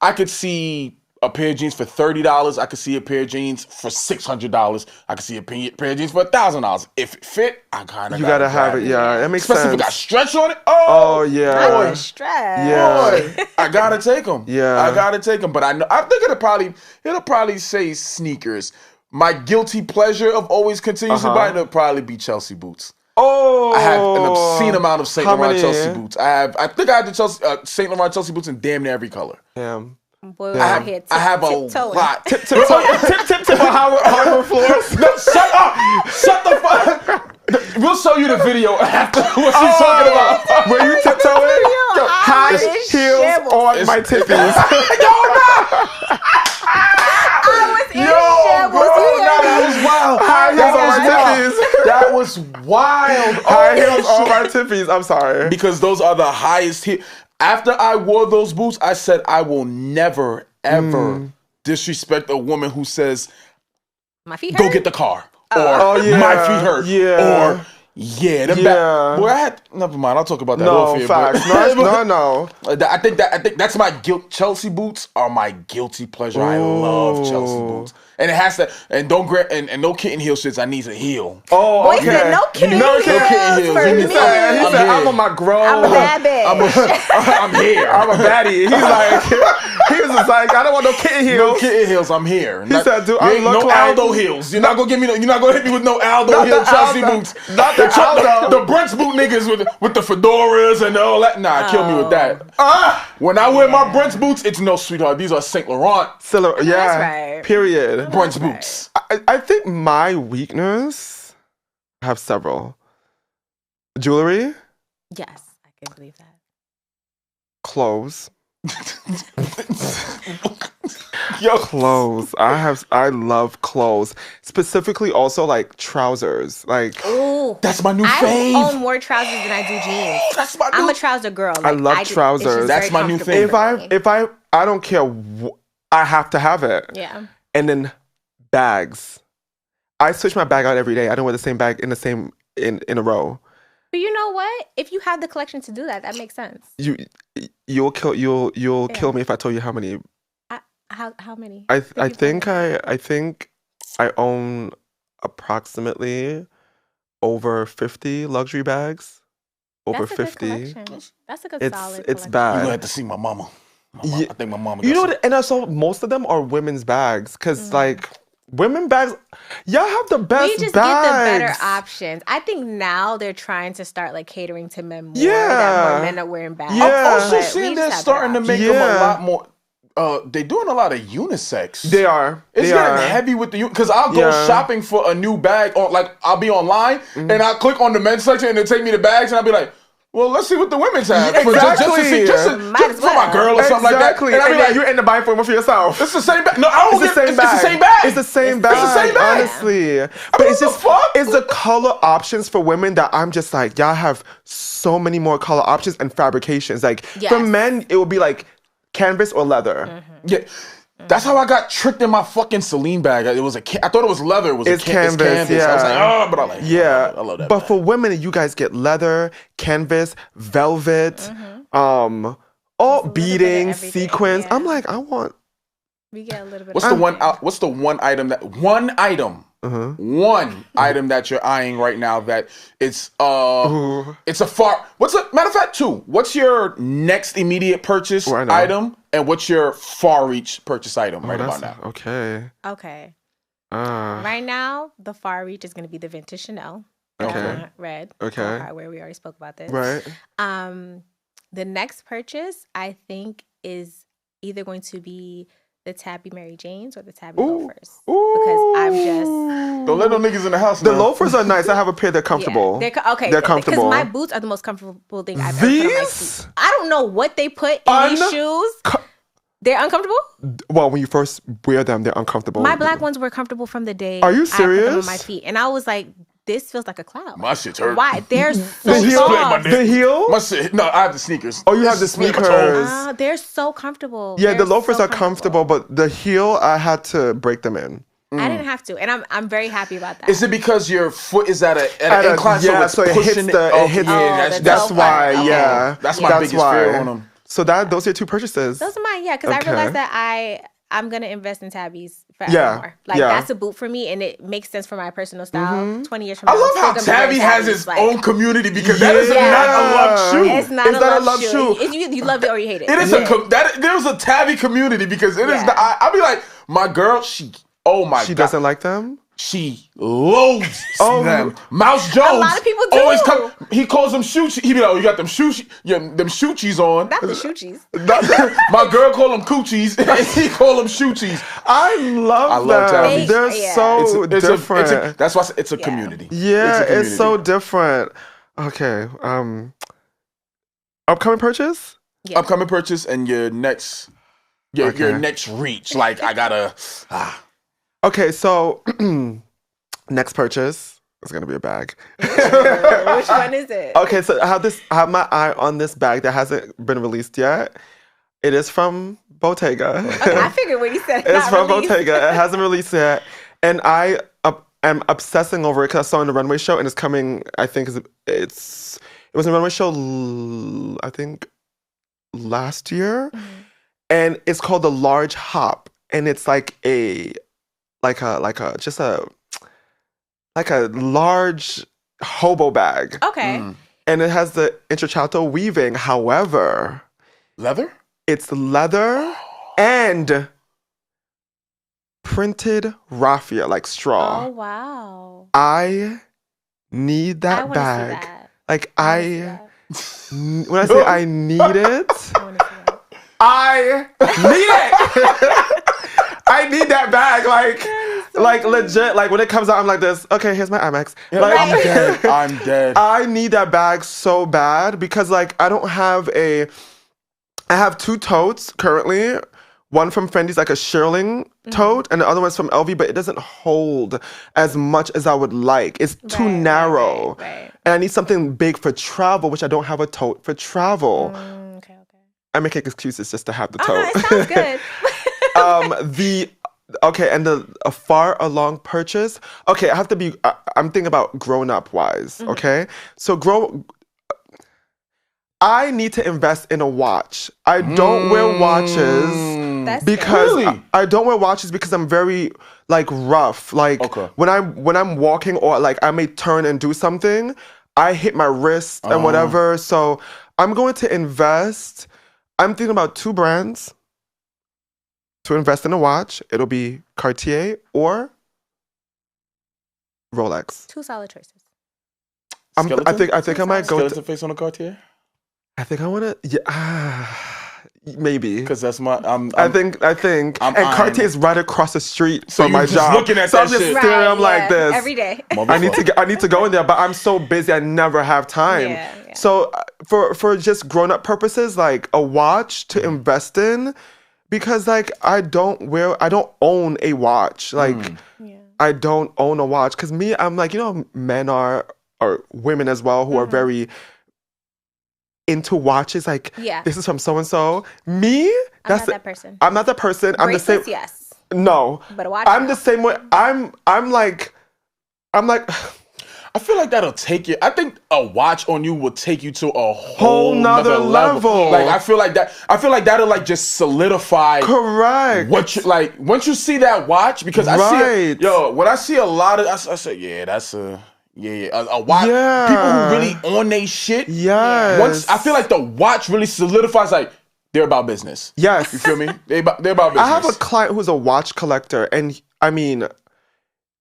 I could see a pair of jeans for $30. I could see a pair of jeans for $600. I could see a pair of jeans for $1,000. If it fit, I kind of gotta have it. Yeah, it makes sense. Especially if it got stretch on it. Oh yeah, boy, stretch. Yeah, boy, I gotta take them. Yeah, I gotta take them. But I think it'll probably say sneakers. My guilty pleasure of always continues to buy it'll probably be Chelsea boots. Oh, I have an obscene amount of Saint Laurent Chelsea boots. I think I have the Saint Laurent Chelsea boots in damn near every color. Damn. Boy, I have a lot. Tip on hardwood floors. No, shut up! Shut the fuck. We'll show you the video after what she's talking about. Were you tiptoeing? High heels on my tippies. That was wild. High heels on my tippies. That was wild. High heels on my tippies. I'm sorry. Because those are the highest heel. After I wore those boots, I said I will never, ever disrespect a woman who says, my feet hurt? Go get the car. Or my feet hurt. Yeah. Or boy, never mind. I'll talk about that off here. Facts. No. I think that's my guilt. Chelsea boots are my guilty pleasure. I love Chelsea boots. And it has to, and no kitten heel shits. I need a heel. Oh, okay. Boy said no kitten heels for me. He said, I'm on my grown. I'm a bad bitch. I'm here. I'm a baddie. He was just like, I don't want no kitten heels. No kitten heels. I'm here. He said, dude, I look no like Aldo heels. You're not gonna hit me with no Aldo heel Chelsea boots. Not the Aldo. The Brent's boot niggas with the fedoras and all that. Nah, kill me with that. When I wear my Brent's boots, it's no sweetheart. These are Saint Laurent. Yeah. That's right. Period. Brent's boots. I think my weakness, I have several. Jewelry. Yes, I can believe that. Clothes. Clothes. I love clothes. Specifically also like trousers. Like, ooh, that's my new fave. I own more trousers than I do jeans. I'm a trouser girl. Like, I love trousers. That's my new thing. If I don't care, I have to have it. Yeah. And then bags. I switch my bag out every day. I don't wear the same bag in a row. But you know what? If you have the collection to do that, that makes sense. You'll kill me if I told you how many. How many? I think I own approximately over 50 luxury bags. Over That's a 50. Good collection. That's a good solid It's collection. bad. You're gonna have to see my mama. I think my mama. You know what? And also most of them are women's bags because like women bags, y'all have the best. We just bags. get the better options. I think now they're trying to start like catering to men more. That more men are wearing bags. Yeah. I'm also seeing they're starting to make them a lot more. They're doing a lot of unisex. They are. It's getting heavy with the because I'll go shopping for a new bag on like I'll be online and I'll click on the men's section and it'll take me to bags and I'll be like, well, let's see what the women's have. Exactly. Just for my girl or something like that. And I'll be like, you end up buying for one for yourself. It's the same bag. No, I don't get it. It's the same bag. It's the same bag. Honestly. But it's just it's the color options for women that I'm just like, y'all have so many more color options and fabrications. Like for men, it would be like canvas or leather. Yeah. That's how I got tricked in my fucking Celine bag. It was I thought it was leather. It was canvas. Yeah. I was like, oh, but I like. Yeah. I love that. But bag. for women, you guys get leather, canvas, velvet, all beading, sequins. Yeah. I'm like, I want. We get a little bit. What's the one item that you're eyeing right now that it's it's a far. Matter of fact, two. What's your next immediate purchase item, and what's your far reach purchase item about now? Okay. Right now, the far reach is going to be the vintage Chanel. Red. Okay. Where we already spoke about this. Right. The next purchase, I think, is either going to be the tabby Mary Janes or the tabby loafers. Because I'm just... Don't let no niggas in the house The loafers are nice. I have a pair. They're comfortable. They're comfortable. Because my boots are the most comfortable thing I've ever put on my feet. I don't know what they put in these shoes. They're uncomfortable? Well, when you first wear them, they're uncomfortable. My black ones were comfortable from the day Are you serious? I put them on my feet. And I was like, this feels like a cloud. My shit's hurt. Why? They're so soft. The heel? My shit. No, I have the sneakers. Oh, you have the sneakers. They're so comfortable. Yeah, the loafers are comfortable, but the heel, I had to break them in. I didn't have to, and I'm very happy about that. Is it because your foot is at an incline, so it hits that's why. Okay. Yeah, that's my biggest fear on them. So those are your two purchases. Those are mine, because I realized that I'm gonna invest in tabbies forever. That's a boot for me, and it makes sense for my personal style. 20 years from now, I love how tabby has its own community because that is not a love shoe. It's not a love shoe. You love it or you hate it. It is there's a tabby community because it is. I'll be like, my girl, she doesn't like them. She loathes them. Mouse Jones. A lot of people do. Always he calls them shoochies. He be like, oh, you got them shoochies on. Not the shoochies. My girl call them coochies, and he call them shoochies. I love them. They're so different. That's why it's a community. Yeah, it's so different. Okay. Upcoming purchase? Yeah. Upcoming purchase and your next reach. Like, I gotta... Okay, so next purchase is gonna be a bag. Which one is it? Okay, so I have my eye on this bag that hasn't been released yet. It is from Bottega. Okay, I figured when you said it's from Bottega. It hasn't released yet, and I am obsessing over it because I saw it in the Runway show, and it's coming. I think it was in the Runway show. I think last year, and it's called the Large Hop, and it's like a large hobo bag. Okay. And it has the intricado weaving. However, leather? It's leather and printed raffia, like straw. Oh, wow. I need that bag. See that. Like when I say I need it, I need it. I need that bag, like legit. Like when it comes out, I'm like this. Okay, here's my Amex. Yeah, like, I'm dead. I need that bag so bad because like I have two totes currently. One from Fendi's like a shearling tote, and the other one's from LV, but it doesn't hold as much as I would like. It's too narrow, right. And I need something big for travel, which I don't have a tote for travel. Okay. I make excuses just to have the tote. It sounds good. The Okay, and a far along purchase. Okay, I have to be. I'm thinking about grown up wise. Okay, so I need to invest in a watch. I don't wear watches because really? I don't wear watches because I'm very like rough. Like when I'm walking or like I may turn and do something, I hit my wrist and whatever. So I'm going to invest. I'm thinking about 2 brands to invest in a watch. It'll be Cartier or Rolex. 2 solid choices. I think I might go skeleton face on a Cartier. I think I want to, maybe. Because that's my, I think, and Cartier is right across the street from my job. Looking at so that I'm just shit. staring, I'm like this. Every day. I need to go in there, but I'm so busy, I never have time. Yeah. So for just grown-up purposes, like a watch to invest in, because like I don't own a watch. Like I don't own a watch. Because me, I'm like, men or women as well who are very into watches, like this is from so and so. Me, I'm not that person. I'm not that person. I'm the same. Yes. No, but a watch. I'm the same way. I'm like. I feel like that'll take you. I think a watch on you will take you to a whole nother level. Like I feel like that'll like just solidify. Correct. What you like once you see that watch, because I see when I see a lot of I say that's a. A watch. Yeah. People who really on they shit. Yes. Once I feel like the watch really solidifies, like they're about business. Yes. You feel me? They're about business. I have a client who's a watch collector, and I mean,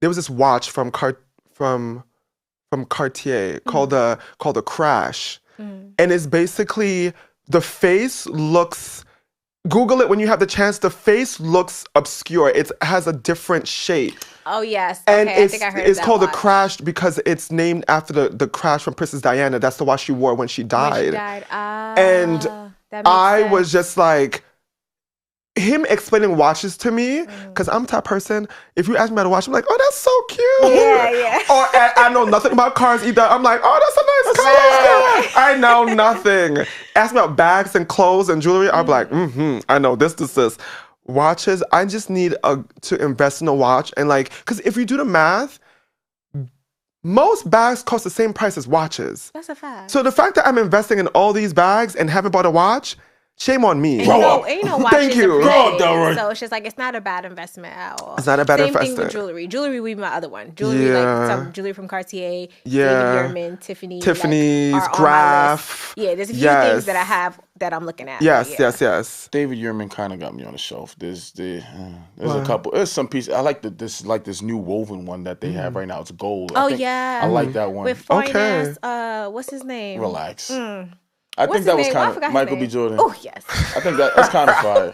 there was this watch from Cartier called the Crash, and it's basically the face looks. Google it when you have the chance. The face looks obscure. It has a different shape. Oh yes, and I think I heard it's of that called watch. The Crash because it's named after the crash from Princess Diana. That's the watch she wore when she died. And I was just like, him explaining watches to me, because I'm the type of person, if you ask me about a watch, I'm like, oh, that's so cute. Yeah. Or I know nothing about cars either. I'm like, oh, that's a nice car. I know nothing. Ask me about bags and clothes and jewelry. I'm like, I know this. Watches, I just need to invest in a watch. And like, because if you do the math, most bags cost the same price as watches. That's a fact. So the fact that I'm investing in all these bags and haven't bought a watch, shame on me. Thank you. Grow up, Delroy. So it's just like, it's not a bad investment at all. It's not a bad investment. Same thing with jewelry. Jewelry would be my other one. Jewelry, like some jewelry from Cartier, David Yurman, Tiffany's, like, Graf. Yeah, there's a few things that I have that I'm looking at. Yes. David Yurman kind of got me on the shelf. There's a couple. There's some pieces. I like this new woven one that they have right now. It's gold. I like that one. With fine ass, what's his name? Relax. I think that was kind of Michael B. Jordan. Oh, yes. I think that's kind of fire.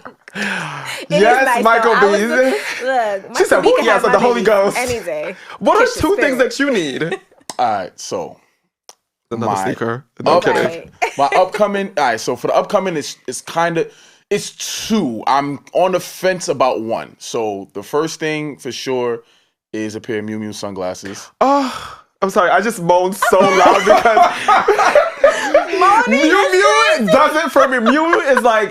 Yes, Michael B. Look, she said, yes, the Holy Ghost. Any day. What are 2 things that you need? All right, so. Another sneaker. No, I'm kidding. My upcoming, all right, so for the upcoming, it's 2. I'm on the fence about 1. So the first thing for sure is a pair of Miu Miu sunglasses. Oh, I'm sorry. I just moaned so loud because... Miu Miu does it for me. Miu is like...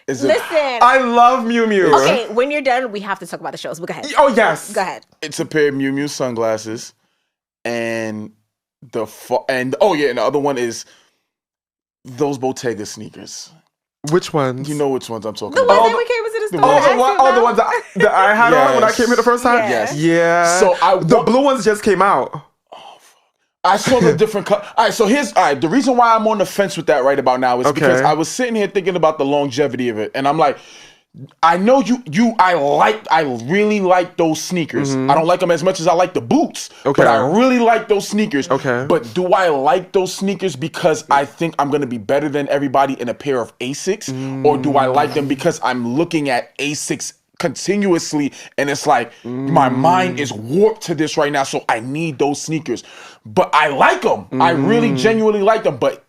Listen. I love Miu Miu. Okay, when you're done, we have to talk about the shows. But go ahead. Oh, yes. Go ahead. It's a pair of Miu Miu sunglasses. And the other one is those Bottega sneakers. Which ones? You know which ones I'm talking about. The ones that we came into the store. The ones that I had on when I came here the first time? Yes. Yeah. So the blue ones just came out. I saw the different color. All right, so the reason why I'm on the fence with that right about now is because I was sitting here thinking about the longevity of it, and I'm like, I know I really like those sneakers. I don't like them as much as I like the boots, but I really like those sneakers. But do I like those sneakers because I think I'm going to be better than everybody in a pair of Asics, or do I like them because I'm looking at Asics continuously and it's like my mind is warped to this right now, so I need those sneakers, but I like them. I really genuinely like them. But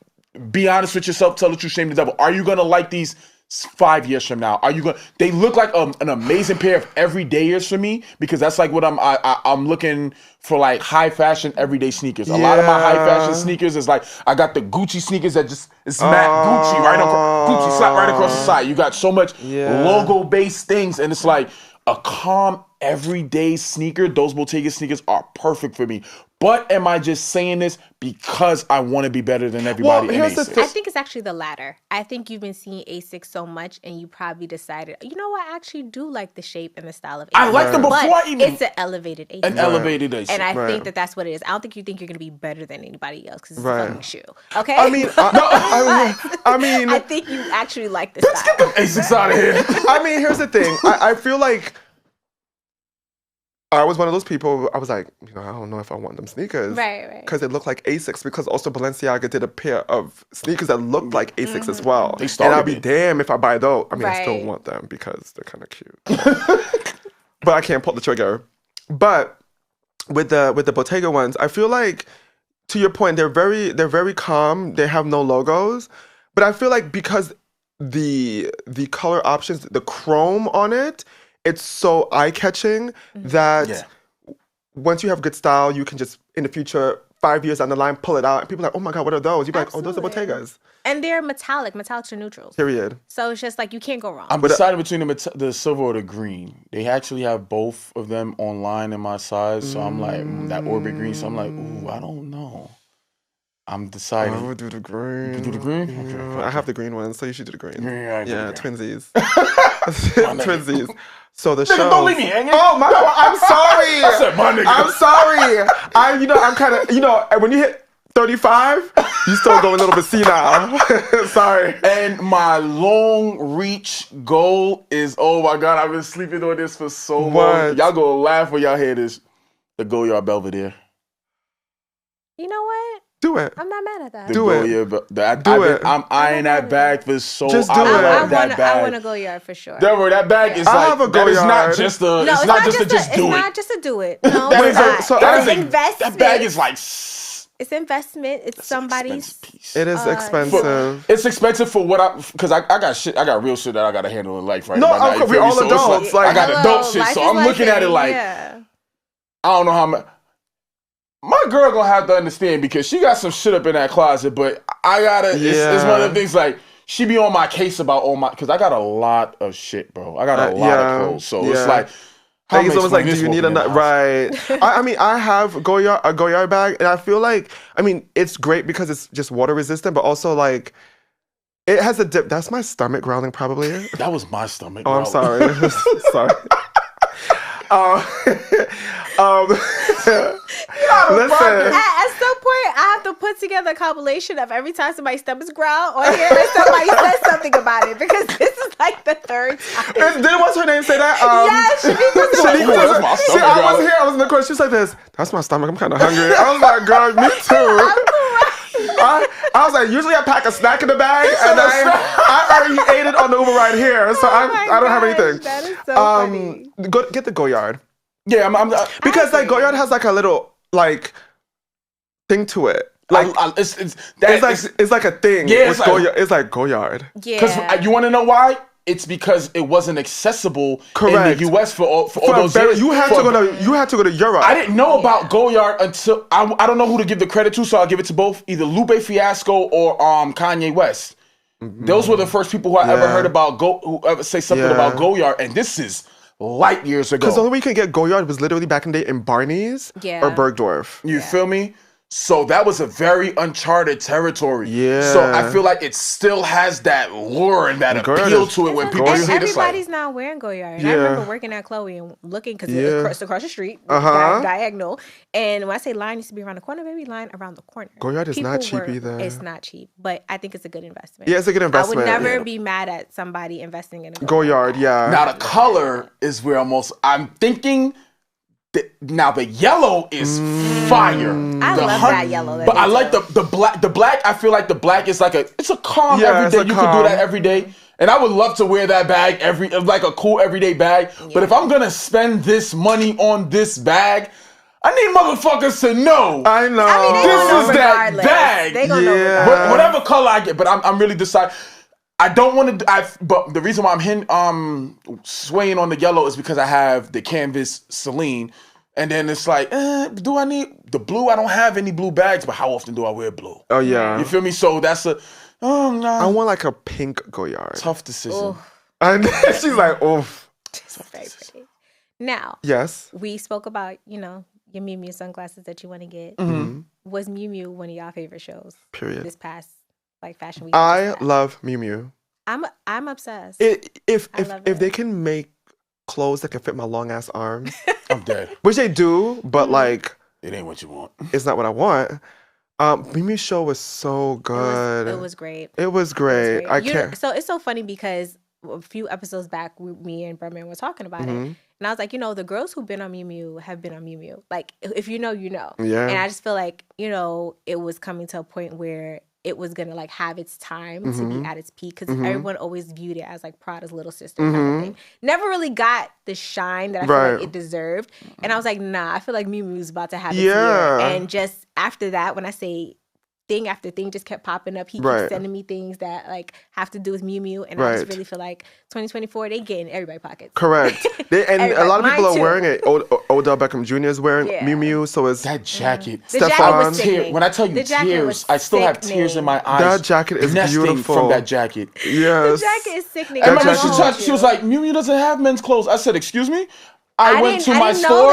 be honest with yourself, tell the truth, shame the devil. Are you gonna like these 5 years from now? Are you gonna? They look like an amazing pair of everydayers for me, because that's like what I'm looking for, like high fashion everyday sneakers. A lot of my high fashion sneakers is like, I got the Gucci sneakers that just it's matte Gucci right across Gucci slap right across the side. You got so much logo based things, and it's like a calm, everyday sneaker, those Bottega sneakers are perfect for me. But am I just saying this because I want to be better than everybody in ASICS? I think it's actually the latter. I think you've been seeing ASICS so much and you probably decided, you know what, I actually do like the shape and the style of ASICS. I like them before I even... It's an elevated ASICS. An elevated ASICS. And I think that that's what it is. I don't think you think you're going to be better than anybody else because it's a fucking shoe. Okay? I mean, I think you actually like the style. Let's get them ASICS out of here. I mean, here's the thing. I feel like I was one of those people, I was like, I don't know if I want them sneakers. Right. Because they look like ASICS, because also Balenciaga did a pair of sneakers that looked like ASICS as well. And I'll be damn if I buy those. I mean, I still want them because they're kind of cute. But I can't pull the trigger. But with the Bottega ones, I feel like, to your point, they're very calm. They have no logos. But I feel like because the color options, the chrome on it, it's so eye-catching that once you have good style, you can just, in the future, 5 years down the line, pull it out. And people are like, oh my God, what are those? You're like, oh, those are Bottegas. And they're metallic. Metallics are neutrals. Period. So it's just like, you can't go wrong. I'm deciding between the silver or the green. They actually have both of them online in my size. So I'm like, that Orbit green. So I'm like, ooh, I don't know. I'm deciding. I would do the green. You do the green? Okay. I have the green one, so you should do the green. Yeah, twinsies. Twinsies. So the show. Don't leave me hanging. Oh my God, I'm sorry. I said my nigga. I'm sorry. I'm kind of, when you hit 35, you start going a little bit senile. Sorry. And my long reach goal is, oh my God, I've been sleeping on this for so long. Y'all gonna laugh when y'all hear this. The Goyard Belvedere. You know what? Do it. I'm not mad at that. Do it. I'm eyeing that bag for so. Just do it. I want to go yard for sure. Delroy, that bag is that is not just a. No, it's not just to do it. It's not just to do it. No, it's investment. That bag is like. It's investment. It's somebody's piece. It is expensive. It's expensive for what because I got shit. I got real shit that I got to handle in life right now. No, we're all adults. I got adult shit, so I'm looking at it like I don't know how much. My girl gonna have to understand because she got some shit up in that closet, but I gotta. It's one of the things like she be on my case about all my because I got a lot of shit, bro. I got a lot of clothes, so it's like. It's almost like, do you need a nut? Right. I have a Goyard bag, and I feel like, it's great because it's just water resistant, but also like, it has a dip. That's my stomach growling, probably. That was my stomach. Oh, I'm sorry. Sorry. Listen. At some point, I have to put together a compilation of every time somebody's stomach's growl or hear that somebody says something about it because this is like the third time. Didn't what's her name say that? Yes, Shaniqua. I wasn't here. I was in the course. She's like this. That's my stomach. I'm kind of hungry. I was like, girl, me too. I was like, usually I pack a snack in the bag, and I already ate it on the Uber ride here, so I don't have anything. That is so funny. Get the Goyard. Yeah, I'm because like Goyard has like a little like thing to it. Like it's like a thing. Yeah, it's like Goyard. Yeah. Because you want to know why? It's because it wasn't accessible in the U.S. for all those years. You had to go to Europe. I didn't know about Goyard until I don't know who to give the credit to, so I'll give it to both either Lupe Fiasco or Kanye West. Mm-hmm. Those were the first people who I ever heard about who ever say something about Goyard, and this is light years ago. Because the only way you could get Goyard was literally back in the day in Barney's or Bergdorf. You feel me? So that was a very uncharted territory. Yeah. So I feel like it still has that lure and that appeal to it when people see it. Everybody's not wearing Goyard. I remember working at Chloe and looking because it's across the street, diagonal. And when I say line used to be around the corner, maybe line around the corner. Goyard is not cheap either. It's not cheap, but I think it's a good investment. Yeah, it's a good investment. I would never be mad at somebody investing in a Goyard. Yeah. Now the color is where I'm thinking. Now the yellow is fire. I love that yellow. But I like the black. The black, I feel like the black is like it's a calm everyday. You can do that every day. And I would love to wear that bag like a cool everyday bag. Yeah. But if I'm gonna spend this money on this bag, I need motherfuckers to know. I know. This is that bag. They gonna know whatever color I get. But I'm really deciding. I don't want to. But the reason why I'm swaying on the yellow is because I have the canvas Celine, and then it's like, do I need the blue? I don't have any blue bags, but how often do I wear blue? Oh yeah, you feel me? So that's no. I want like a pink Goyard. Tough decision. And she's like, oof. It's very pretty. Now, yes, we spoke about, your Miu Miu sunglasses that you want to get. Was Miu Miu one of y'all favorite shows? Period. This past Fashion Week. I love Miu Miu. I'm obsessed. If they can make clothes that can fit my long ass arms, I'm dead. Which they do, but like it ain't what you want. It's not what I want. Miu Miu's show was so good. It was great. It was great. I can't. So it's so funny because a few episodes back, me and Bruhman were talking about it. And I was like, the girls who've been on Miu Miu have been on Miu Miu. Like, if you know, you know. Yeah. And I just feel like, it was coming to a point where it was going to, like, have its time to be at its peak. Because everyone always viewed it as, like, Prada's little sister kind of thing. Never really got the shine that I feel like it deserved. And I was like, nah, I feel like Miu Miu's about to have its year. And just after that, when I say thing after thing just kept popping up. He keeps sending me things that like have to do with Miu Miu, and I just really feel like 2024 they get in everybody's pockets. Correct. And a lot of people are wearing it. Odell Beckham Jr. is wearing Miu Miu, so is that jacket. Stephon. When I tell you tears, I still have tears in my eyes. That jacket is beautiful. From that jacket. Yes. The jacket is sickening. And she was like, Miu Miu doesn't have men's clothes. I said, excuse me? I went to my store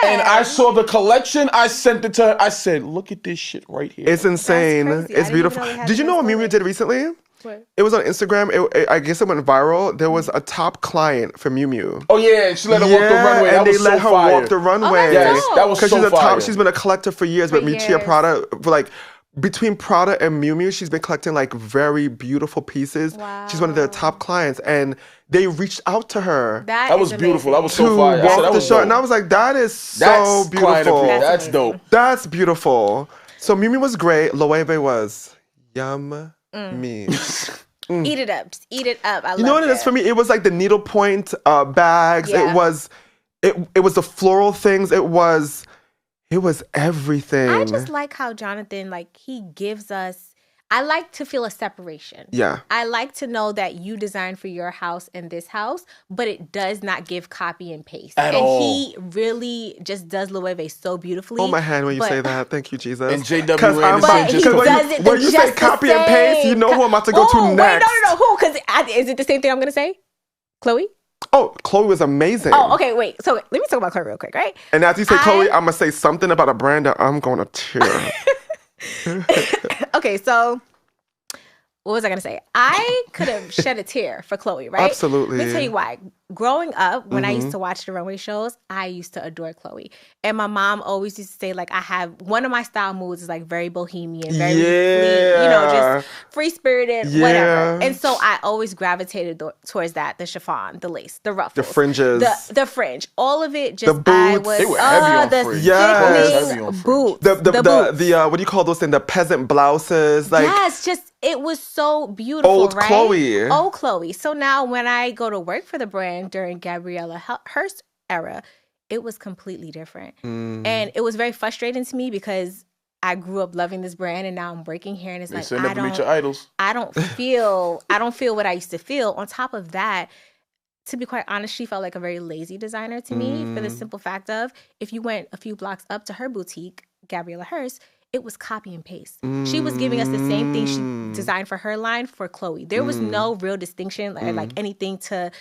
and I saw the collection. I sent it to her. I said, look at this shit right here. It's insane. It's beautiful. Did you know what Miu Miu did recently? What? It was on Instagram. I guess it went viral. There was a top client for Miu Miu. Oh, yeah. She let her walk the runway. And they let her walk the runway. Yes, that was so fire. She's been a collector for years, but Miuccia Prada, between Prada and Miu Miu, she's been collecting like very beautiful pieces. Wow. She's one of their top clients, and they reached out to her. That was beautiful. That was so fire. Walk the show, and I was like, that is so beautiful. That's dope. That's beautiful. So Miu Miu was great. Loewe was yummy. Eat it up. Just eat it up. I love it. You know what it is for me? It was like the needlepoint bags. Yeah. It was the floral things. It was everything. I just like how Jonathan, like, he gives us, I like to feel a separation. Yeah. I like to know that you designed for your house and this house, but it does not give copy and paste. At all. He really just does Loewe so beautifully. Hold my hand when you say that. Thank you, Jesus. And JW Anderson just when you say copy and paste, you know who I'm about to go to next. Wait, no. Who? Because is it the same thing I'm going to say? Chloe? Oh, Chloe was amazing. Oh, okay, wait. So let me talk about Chloe real quick, right? And after you say Chloe, I'm going to say something about a brand that I'm going to tear. Okay, so what was I going to say? I could have shed a tear for Chloe, right? Absolutely. Let me tell you why. Growing up, when I used to watch the runway shows, I used to adore Chloe. And my mom always used to say, like, one of my style moods is like very bohemian, very free, just free-spirited, whatever. And so I always gravitated towards that, the chiffon, the lace, the ruffles. The fringes. The fringe. All of it just, the boots. They were heavy on the fringe. sickening boots. The what do you call those things? The peasant blouses. Like, yes, just, it was so beautiful, old right? Chloe. Old Chloe. So now when I go to work for the brand during Gabriella Hearst era, it was completely different. And it was very frustrating to me because I grew up loving this brand and now I'm working here and it's like, I don't meet your idols. I don't feel what I used to feel. On top of that, to be quite honest, she felt like a very lazy designer to me for the simple fact of, if you went a few blocks up to her boutique, Gabriella Hearst, it was copy and paste. She was giving us the same thing she designed for her line for Chloe. There was no real distinction or like anything to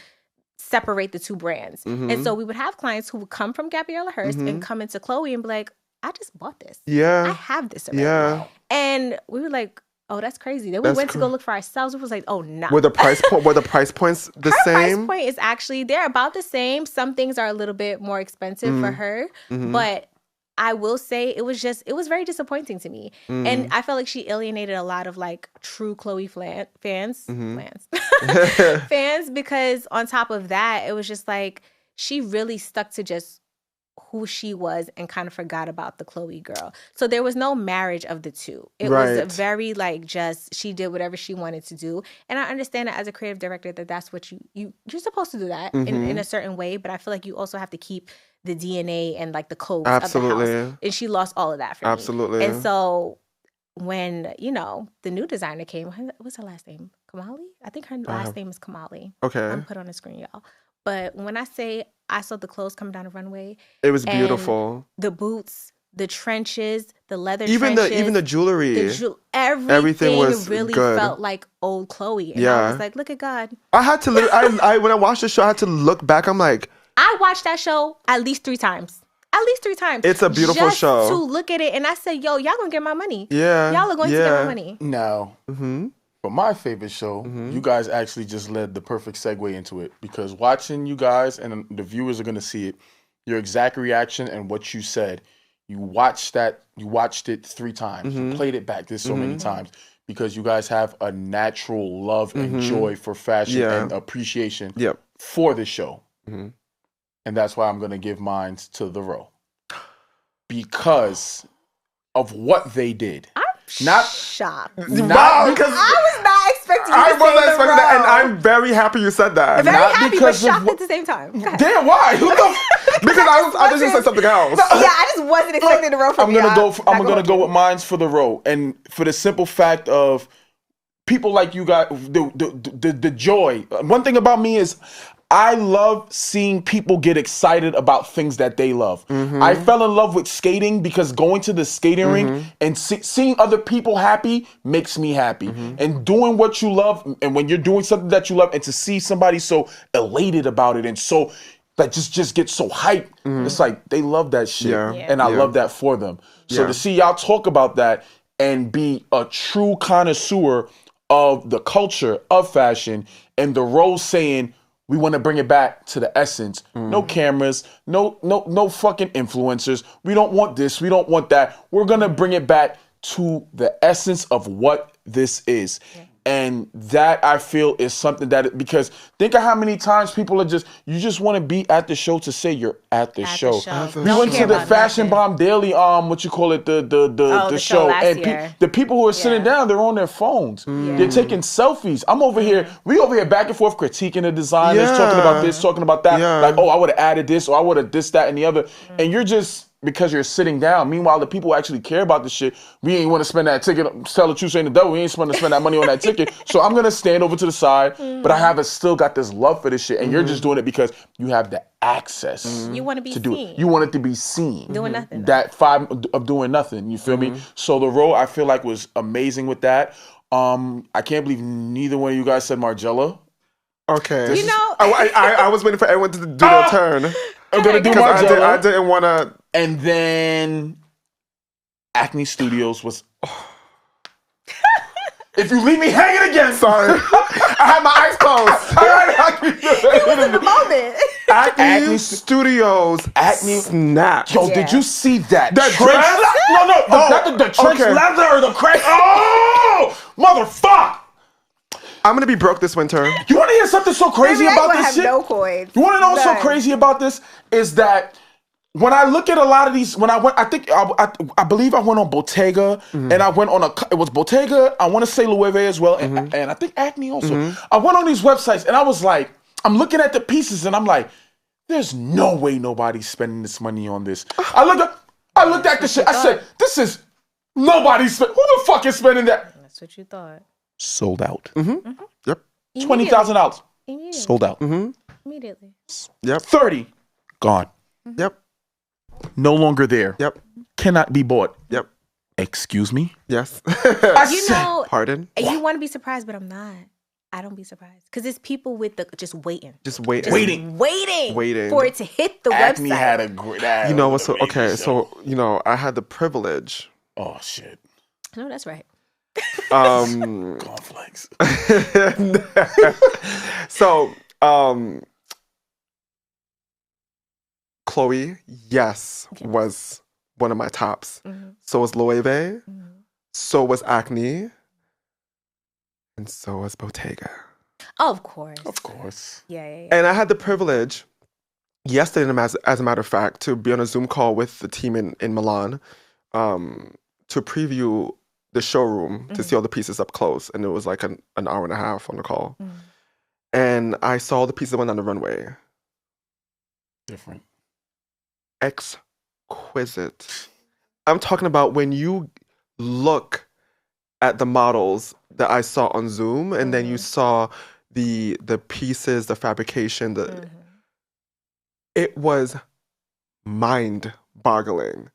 separate the two brands. And so we would have clients who would come from Gabriella Hearst and come into Chloe and be like, I just bought this. Yeah. I have this already. Yeah. And we were like, oh, that's crazy. Then we went to go look for ourselves. It was like, oh, no. Were the price points the her same? Her price point is actually, they're about the same. Some things are a little bit more expensive for her. But I will say it was very disappointing to me. And I felt like she alienated a lot of like true Chloe fans, fans, because on top of that, it was just like, she really stuck to just who she was and kind of forgot about the Chloe girl. So there was no marriage of the two. It was a very like, just, she did whatever she wanted to do. And I understand that as a creative director that's what you're supposed to do that in a certain way. But I feel like you also have to keep the DNA and like the codes of the house. And she lost all of that for me. And so when, the new designer came, what's her last name? Kamali? I think her last name is Kamali. Okay. I'm put on the screen, y'all. But when I say I saw the clothes come down the runway. It was beautiful. The boots, the trenches, the leather even trenches. Even the jewelry. Everything was really good. felt like old Chloe. And I was like, look at God. I had to, when I watched the show, I had to look back. I'm like, I watched that show at least 3 times. At least 3 times. It's a beautiful show. To look at it, and I said, "Yo, y'all gonna get my money. Yeah, y'all are going to get my money." Now, for my favorite show, you guys actually just led the perfect segue into it, because watching you guys, and the viewers are gonna see it, your exact reaction and what you said. You watched it 3 times. You played it back so many times, because you guys have a natural love and joy for fashion and appreciation for the show. And that's why I'm going to give mine to the row, because of what they did. I'm not shocked. Wow, because I was not expecting you I to say wasn't expecting that, and row. I'm very happy you said that. Very not happy, but because of shocked at the same time. Damn, why? Who the Because I just said something else. Yeah, I just wasn't expecting the row from I'm you. gonna go with mine's for the row, and for the simple fact of people like you guys, the joy. One thing about me is, I love seeing people get excited about things that they love. I fell in love with skating because going to the skating rink and seeing other people happy makes me happy. And doing what you love, and when you're doing something that you love, and to see somebody so elated about it and so like just get so hyped, it's like they love that shit, and I love that for them. So to see y'all talk about that and be a true connoisseur of the culture of fashion, and the role saying, we want to bring it back to the essence. No cameras, no fucking influencers. We don't want this. We don't want that. We're going to bring it back to the essence of what this is. And that, I feel, is something that, because think of how many times people are you just want to be at the show to say you're at the show. We went to the Fashion Bomb Daily, the show, and the people who are sitting down, they're on their phones. They're taking selfies. We over here back and forth critiquing the designers, talking about this, talking about that. Like, oh, I would have added this, or I would have this, that, and the other. And you're just, because you're sitting down. Meanwhile, the people who actually care about this shit, we ain't want to spend that ticket. Tell the truth, ain't the devil. We ain't want to spend that money on that ticket. So I'm gonna stand over to the side, but I have still got this love for this shit, and you're just doing it because you have the access. You want to be seen. You want it to be seen. Doing nothing. That 5 of doing nothing. You feel me? So the role, I feel like, was amazing with that. I can't believe neither one of you guys said Margiela. Okay. You know, I was waiting for everyone to do their turn. I'm gonna do Margiela. I didn't want to. And then Acne Studios was. If you leave me hanging again, sorry, I had my eyes closed. All right, it was in the moment. Acne Studios. Acne snap. Yo, did you see that? The trench? Not the trench leather or the crack. Oh, motherfucker! I'm gonna be broke this winter. You want to hear something so crazy about this shit? No coins. You want to know what's so crazy about this? Is that when I look at a lot of these, when I went, I believe I went on Bottega, and I went on it was Bottega, I want to say Loewe as well, and I think Acne also. I went on these websites, and I was like, I'm looking at the pieces, and I'm like, there's no way nobody's spending this money on this. I looked at the shit, I said, this is, nobody's spending, who the fuck is spending that? That's what you thought. Sold out. Yep. $20,000. Sold out. Immediately. Yep. 30. Gone. Yep. No longer there. Yep. Cannot be bought. Yep. Excuse me? Yes. Pardon? You want to be surprised, but I'm not. I don't be surprised. Because it's people with just waiting. Just waiting. Waiting for it to hit the Acne website. had a great You know what's so I had the privilege. Oh shit. No, that's right. Cornflakes. So, Chloe, yes, was one of my tops. So was Loewe. So was Acne. And so was Bottega. Oh, of course. Of course. Yeah. And I had the privilege yesterday, as a matter of fact, to be on a Zoom call with the team in Milan to preview the showroom to see all the pieces up close. And it was like an hour and a half on the call. And I saw the pieces that went on the runway. Different. Exquisite. I'm talking about when you look at the models that I saw on Zoom, and then you saw the pieces, the fabrication, it was mind-boggling.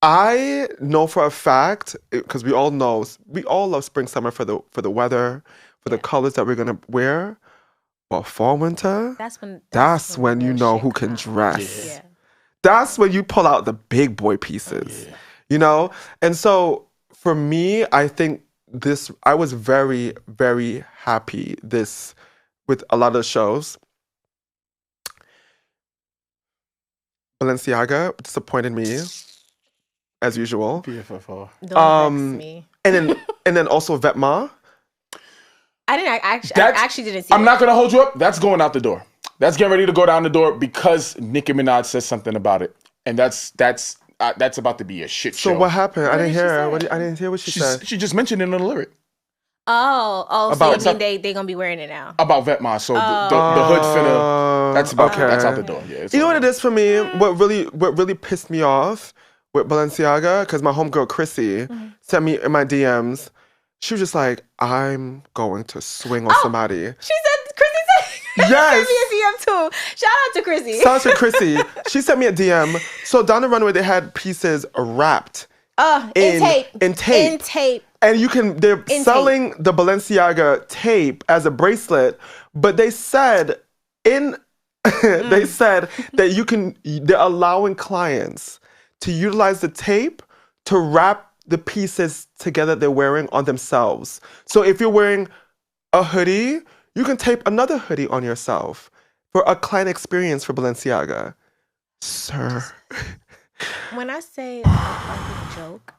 I know for a fact, because we all love spring, summer for the weather, for the colors that we're gonna wear. But fall winter, that's when you know who can dress. Yeah. That's when you pull out the big boy pieces, you know? And so for me, I think I was very, very happy with a lot of the shows. Balenciaga disappointed me, as usual. BFFR. Don't vex me. And then also Vetma. I actually didn't see I'm not going to hold you up. That's going out the door. That's getting ready to go down the door because Nicki Minaj says something about it. And that's about to be a shit show. So what happened? I didn't hear I didn't hear what she said. She just mentioned it in the lyric. So you mean they gonna be wearing it now? About Vetma. So the hood finna, that's out the door. Yeah, you know what it is for me? What really pissed me off with Balenciaga, because my homegirl Chrissy sent me in my DMs, she was just like, I'm going to swing on somebody. She said, Chrissy said, yes. sent me a DM too. Shout out to Chrissy. Shout out to Chrissy. She sent me a DM. So down the runway, they had pieces wrapped in tape. And they're selling the Balenciaga tape as a bracelet, but they said they said that they're allowing clients to utilize the tape to wrap the pieces together they're wearing on themselves. So if you're wearing a hoodie, you can tape another hoodie on yourself for a client experience for Balenciaga. Sir. When I say a joke.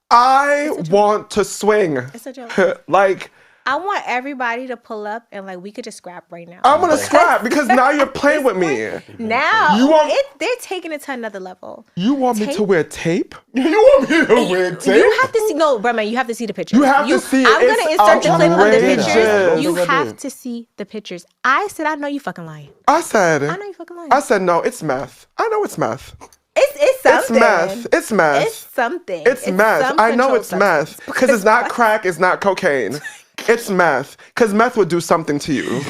I want to swing. It's a joke. Like, I want everybody to pull up and like we could just scrap right now. I'm gonna scrap because now you're playing with me. Now they're taking it to another level. You want me to wear tape? You want me to wear tape? You have to see. No, Bruhman, you have to see the pictures. You have to see it. I'm gonna insert the clip of the pictures. You I have to see the pictures. I said, I know you fucking lying. I know you fucking lying. I said, no, it's meth. I know it's meth. It's something. It's meth. It's meth. It's something. It's meth. I know it's meth because it's not crack. It's not cocaine. It's meth because meth would do something to you.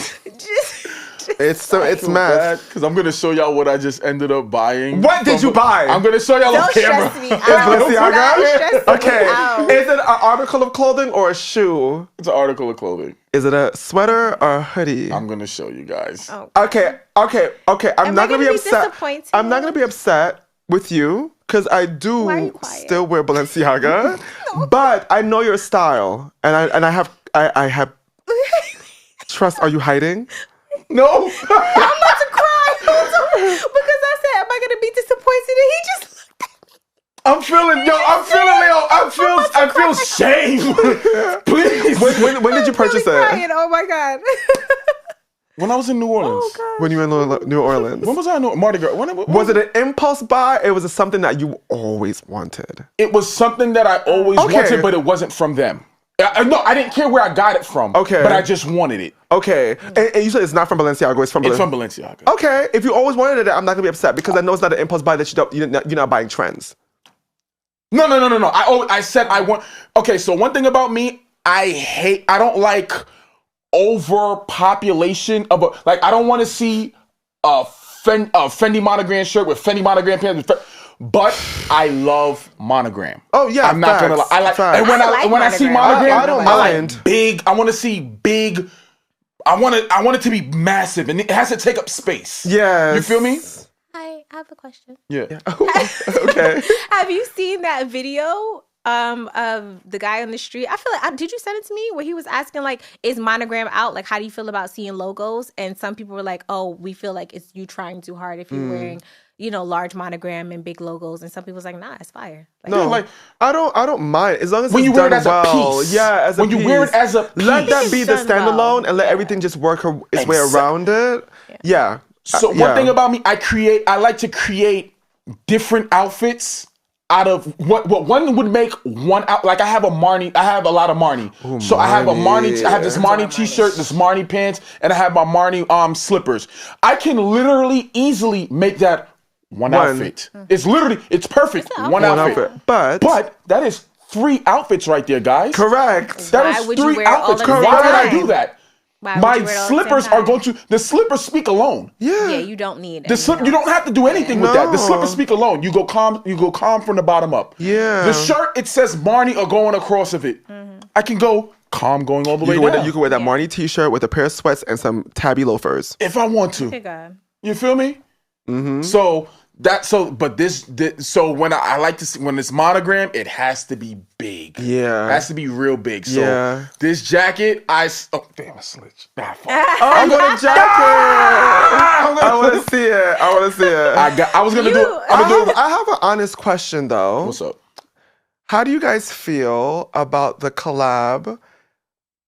It's meth. Because I'm gonna show y'all what I just ended up buying. What did you buy? I'm gonna show y'all on camera. Stress me out. Okay. Is it an article of clothing or a shoe? It's an article of clothing. Is it a sweater or a hoodie? I'm gonna show you guys. Oh. Okay. I'm not gonna be upset. I'm not gonna be upset with you because I do still wear Balenciaga, but I know your style, and I have trust. Are you hiding? No. I'm about to cry because I said, am I gonna be disappointed? And he just I'm feeling I feel shame. Please. When did you purchase it? Crying. Oh my God. When I was in New Orleans. Oh, when you were in New Orleans. When was I in Mardi Gras? Was it an impulse buy? It was something that you always wanted. It was something that I always wanted, but it wasn't from them. No, I didn't care where I got it from. Okay. But I just wanted it. Okay. And you said it's not from Balenciaga, it's from Balenciaga. Okay. If you always wanted it, I'm not going to be upset because I know it's not an impulse buy that you're not buying trends. No. I said I want... Okay, so one thing about me, I don't like overpopulation of I don't want to see a Fendi monogram shirt with Fendi monogram pants, but I love monogram. Oh yeah, I'm not gonna lie. I like, and when I see monogram, I don't mind. Like big. I want to see big. I want it to be massive, and it has to take up space. Yeah, you feel me? I have a question. Yeah. Okay. Have you seen that video? Of the guy on the street? I feel like, did you send it to me? Where he was asking like, is monogram out? Like, how do you feel about seeing logos? And some people were like, oh, we feel like it's you trying too hard if you're wearing, large monogram and big logos. And some people's like, nah, it's fire. Like, no, like I don't mind as long as when it's you wear done it as a piece. Yeah, as a piece. When you wear it as a piece, let that be the standalone and let everything just work its way around it. Yeah. So one thing about me, I like to create different outfits out of what one would make one out. Like I have a lot of Marni. Ooh, so Marni. I have a Marni. I have this Marni t-shirt, this Marni pants, and I have my Marni slippers. I can literally easily make that one outfit. It's perfect. One outfit. But that is 3 outfits right there, guys. Correct. That is 3 outfits. Why would I do that? My slippers are going to. The slippers speak alone. Yeah, you don't need it. You don't have to do anything with that. The slippers speak alone. You go calm from the bottom up. Yeah. The shirt, it says Marni or going across of it. Mm-hmm. I can go calm going all the way down. You can wear that Marnie t-shirt with a pair of sweats and some tabby loafers. If I want to. Okay, God. You feel me? Mm-hmm. So when I like to see, when it's monogram, it has to be big. Yeah. It has to be real big. So this jacket, I damn, I slipped. I want a jacket. I want to see it. I have an honest question though. What's up? How do you guys feel about the collab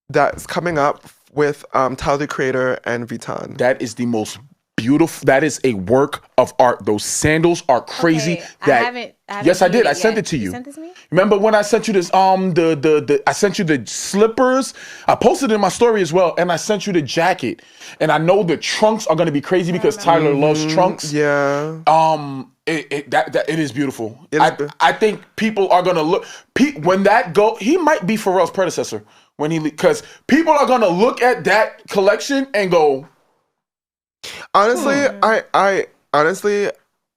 that's coming up with Tyler the Creator and Vuitton? That is the most beautiful. That is a work of art. Those sandals are crazy. Okay, I haven't yes, I did. I sent it to you. You sent this to me? Remember when I sent you this? I sent you the slippers. I posted it in my story as well, and I sent you the jacket. And I know the trunks are gonna be crazy because Tyler loves trunks. Yeah. It is beautiful. I think people are gonna look. When that go, he might be Pharrell's predecessor because people are gonna look at that collection and go. Honestly,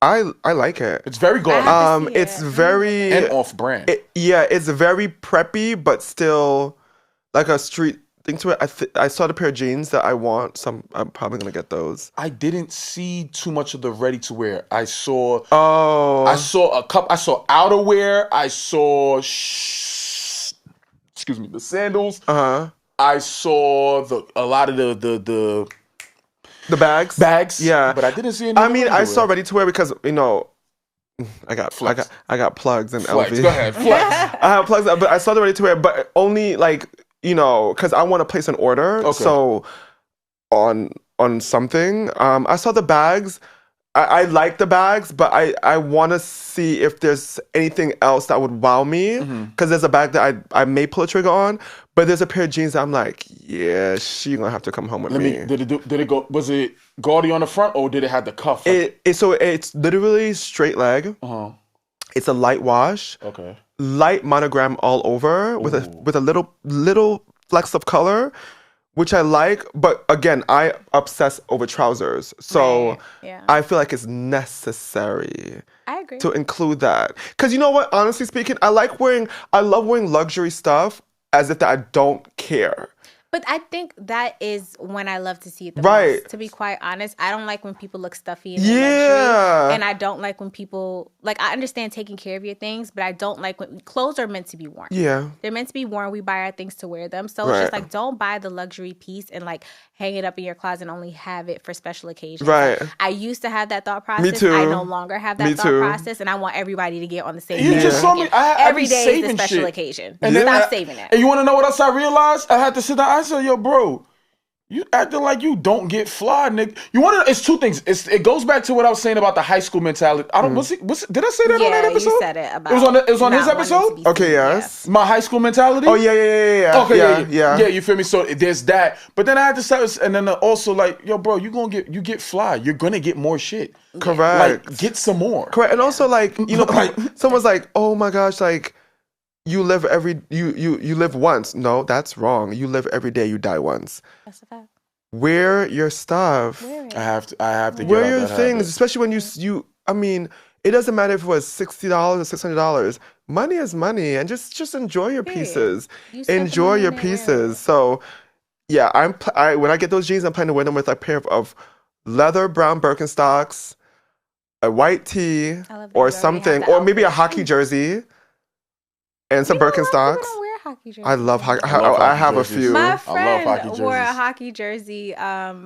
I like it. It's very gorgeous. It's very and off-brand. It's very preppy, but still like a street thing to it. I saw the pair of jeans that I want, so I'm probably gonna get those. I didn't see too much of the ready-to-wear. I saw a couple. I saw outerwear. I saw the sandals. I saw a lot of the bags. Yeah, but I didn't see any. I mean, I saw ready to wear because I got plugs and Flex. LV. Go ahead, flex. I have plugs, but I saw the ready to wear, but only because I want to place an order. Okay. So on something, I saw the bags. I like the bags, but I want to see if there's anything else that would wow me. Because there's a bag that I may pull a trigger on, but there's a pair of jeans that I'm like, yeah, she gonna have to come home with me. Did it go? Was it gaudy on the front or did it have the cuff? So it's literally straight leg. It's a light wash. Okay. Light monogram all over with a little flecks of color, which I like, but again, I obsess over trousers. So I feel like it's necessary. I agree. To include that. Because you know what, honestly speaking, I love wearing luxury stuff as if that I don't care. But I think that is when I love to see it the most. To be quite honest, I don't like when people look stuffy and luxury, and I don't like when people I understand taking care of your things, but I don't like when clothes are meant to be worn. Yeah, they're meant to be worn. We buy our things to wear them, so it's just don't buy the luxury piece and hang it up in your closet and only have it for special occasions. Right. I used to have that thought process. Me too. I no longer have that thought process, and I want everybody to get on the same. You just saw me. Every day is a special occasion. And stop saving it. And you want to know what else I realized? I had to sit down. I said, yo, bro, you acting like you don't get fly, nigga. You want to? It's two things. It goes back to what I was saying about the high school mentality. I don't. Did I say that on that episode? You said it about. It was on his episode. Okay, yes. My high school mentality. Oh yeah. Okay, yeah. You feel me? So there's that. But then I had to start, and then also yo, bro, you get fly. You're gonna get more shit. Correct. Get some more. Correct. And also someone's like, oh my gosh, you live you live once. No, that's wrong. You live every day. You die once. That's a fact. Wear your stuff. I have to. Wear your things, especially when you. I mean, it doesn't matter if it was $60 or $600. Money is money, and just enjoy your pieces. Enjoy your pieces. So, yeah, when I get those jeans, I'm planning to wear them with a pair of leather brown Birkenstocks, a white tee, or something, or maybe a hockey jersey. And some Birkenstocks. I love hockey. I have a few. My friend wore a hockey jersey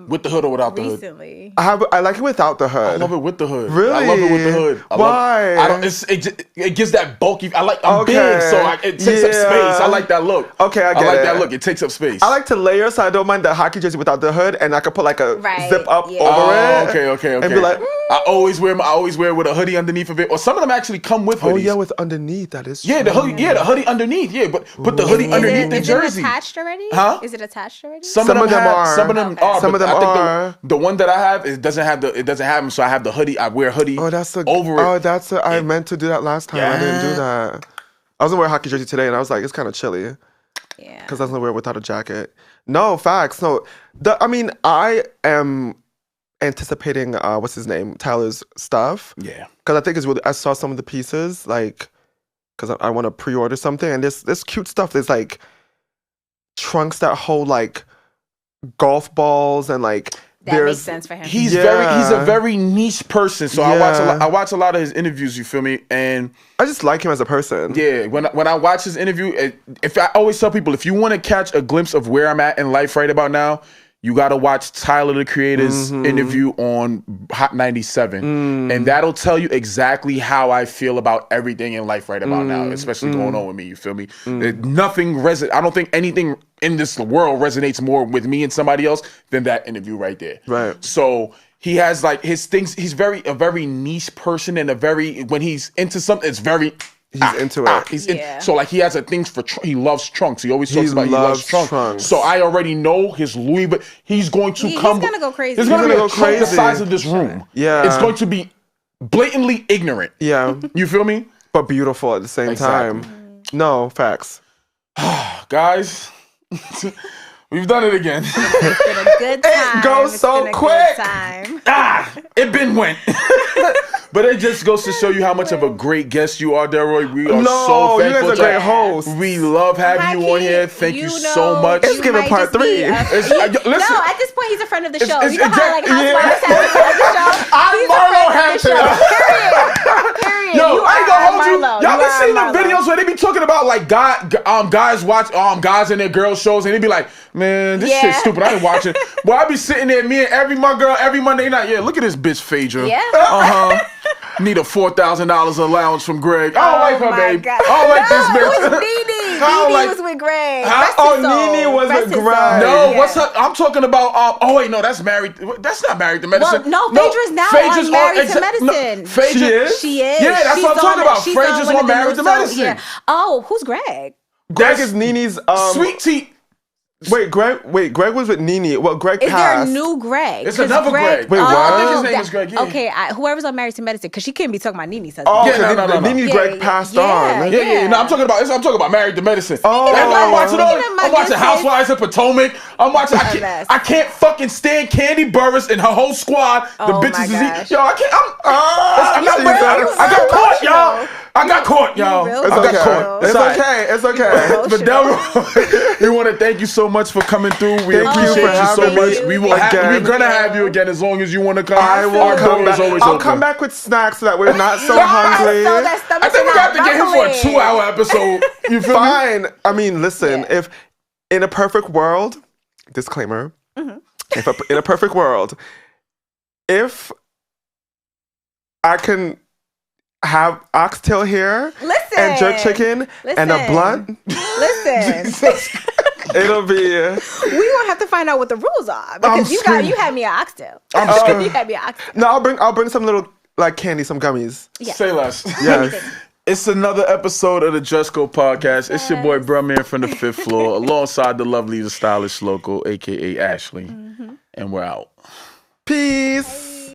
with the hood or without the hood. Recently. I like it without the hood. I love it with the hood. Really? I love it with the hood. Why? It gives that bulky. I'm big, so it takes up space. I like that look. Okay, I like that look. It takes up space. I like to layer, so I don't mind the hockey jersey without the hood, and I could put a zip up over it. Okay. And be like, I always wear it with a hoodie underneath of it, or some of them actually come with hoodies. Oh yeah, with underneath. That is true. The hoodie underneath. Yeah, but put the hoodie underneath the jersey. Is it attached already? Huh? Is it attached already? Some of them are. Some of them are. Some of them are. The one that I have, it doesn't have them. So I have the hoodie. I wear a hoodie over it. I meant to do that last time. I didn't do that. I was gonna wear a hockey jersey today, and I was like, it's kind of chilly. Yeah. Because I was gonna wear it without a jacket. No, facts. No, I am anticipating what's his name, Tyler's stuff. Yeah. Because I think it's really. I saw some of the pieces because I want to pre-order something, and this cute stuff. There's trunks that hold like golf balls and like. That makes sense for him. He's a very niche person. So I watch a lot of his interviews, you feel me? And I just like him as a person. Yeah, when I watch his interview, if I always tell people, if you want to catch a glimpse of where I'm at in life right about now, you got to watch Tyler, the Creator's interview on Hot 97. And that'll tell you exactly how I feel about everything in life right about now, especially going on with me, you feel me? Nothing I don't think anything in this world resonates more with me and somebody else than that interview right there. Right. So he has like his things, he's a very niche person, and when he's into something, it's very... He's into it. So like he has a thing for he loves trunks. He always talks about he loves trunks. So I already know his Louis, but he's going to He's gonna go crazy. He's gonna go crazy. The size of this room. Yeah. It's going to be blatantly ignorant. Yeah. You feel me? But beautiful at the same time. No, facts. Guys, we've done it again. It's been a good time. It goes so quick. It been went. But it just goes to show you how much of a great guest you are, Delroy. We are so thankful. You guys are great hosts. We love having you on here. Thank you so much. It's giving part 3. No, at this point, he's a friend of the show. You know how like housewives have a friend of the show? I'm Marlo Hampton. Period. Yo, I ain't gonna hold you. Y'all been seeing the videos where they be talking about like guys watch guys in their girl shows, and they be like, man, this shit's stupid. I ain't watching. Well, I be sitting there, me and every Monday night. Yeah, look at this bitch Phaedra. Yeah. Need a $4,000 allowance from Greg. I don't like her, babe. God. I don't like this bitch. It was Nene. Nene was with Greg. Nene was with Greg. No, what's her? I'm talking about. Oh wait, no, that's married. That's not Married to Medicine. Well, no, Phaedra's now on Married to Medicine. No, Phaedra, she is. Yeah, that's what I'm talking about. Phaedra's on Married to Medicine. Yeah. Oh, who's Greg? Greg is Nene's Sweet Tea. Greg was with Nene. Well, Greg passed. Is there a new Greg? It's another Greg. Wait, what? I think his name is Greg. Yeah. Okay, whoever's on Married to Medicine, because she couldn't be talking about Nene's husband. Oh, yeah, no. Nene's Greg passed on. Yeah. No, I'm talking about Married to Medicine. Oh, I'm watching Housewives of Potomac. I'm watching. I can't fucking stand Candy Burris and her whole squad. The bitches. Yo, I can't. I'm not ready. I got caught, y'all. I got caught, y'all. It's okay. But Delroy, we want to thank you so much for coming through. We appreciate you so much. We're gonna have you again as long as you want to come. I will come back. I'll come back with snacks so that we're not so hungry. I think we got to get him for a 2-hour episode. You feel Fine. Me? I mean, listen. If in a perfect world, disclaimer. If in a perfect world, if I can have oxtail here and jerk chicken and a blunt. It'll be. We gonna have to find out what the rules are because you had me an oxtail. You had me an oxtail. No, I'll bring some little like candy, some gummies. Yes. Say less. Yes. It's another episode of the Dress Code Podcast. It's your boy Bruhman from the 5th floor, alongside the lovely, the stylish local, aka Ashley, and we're out. Peace.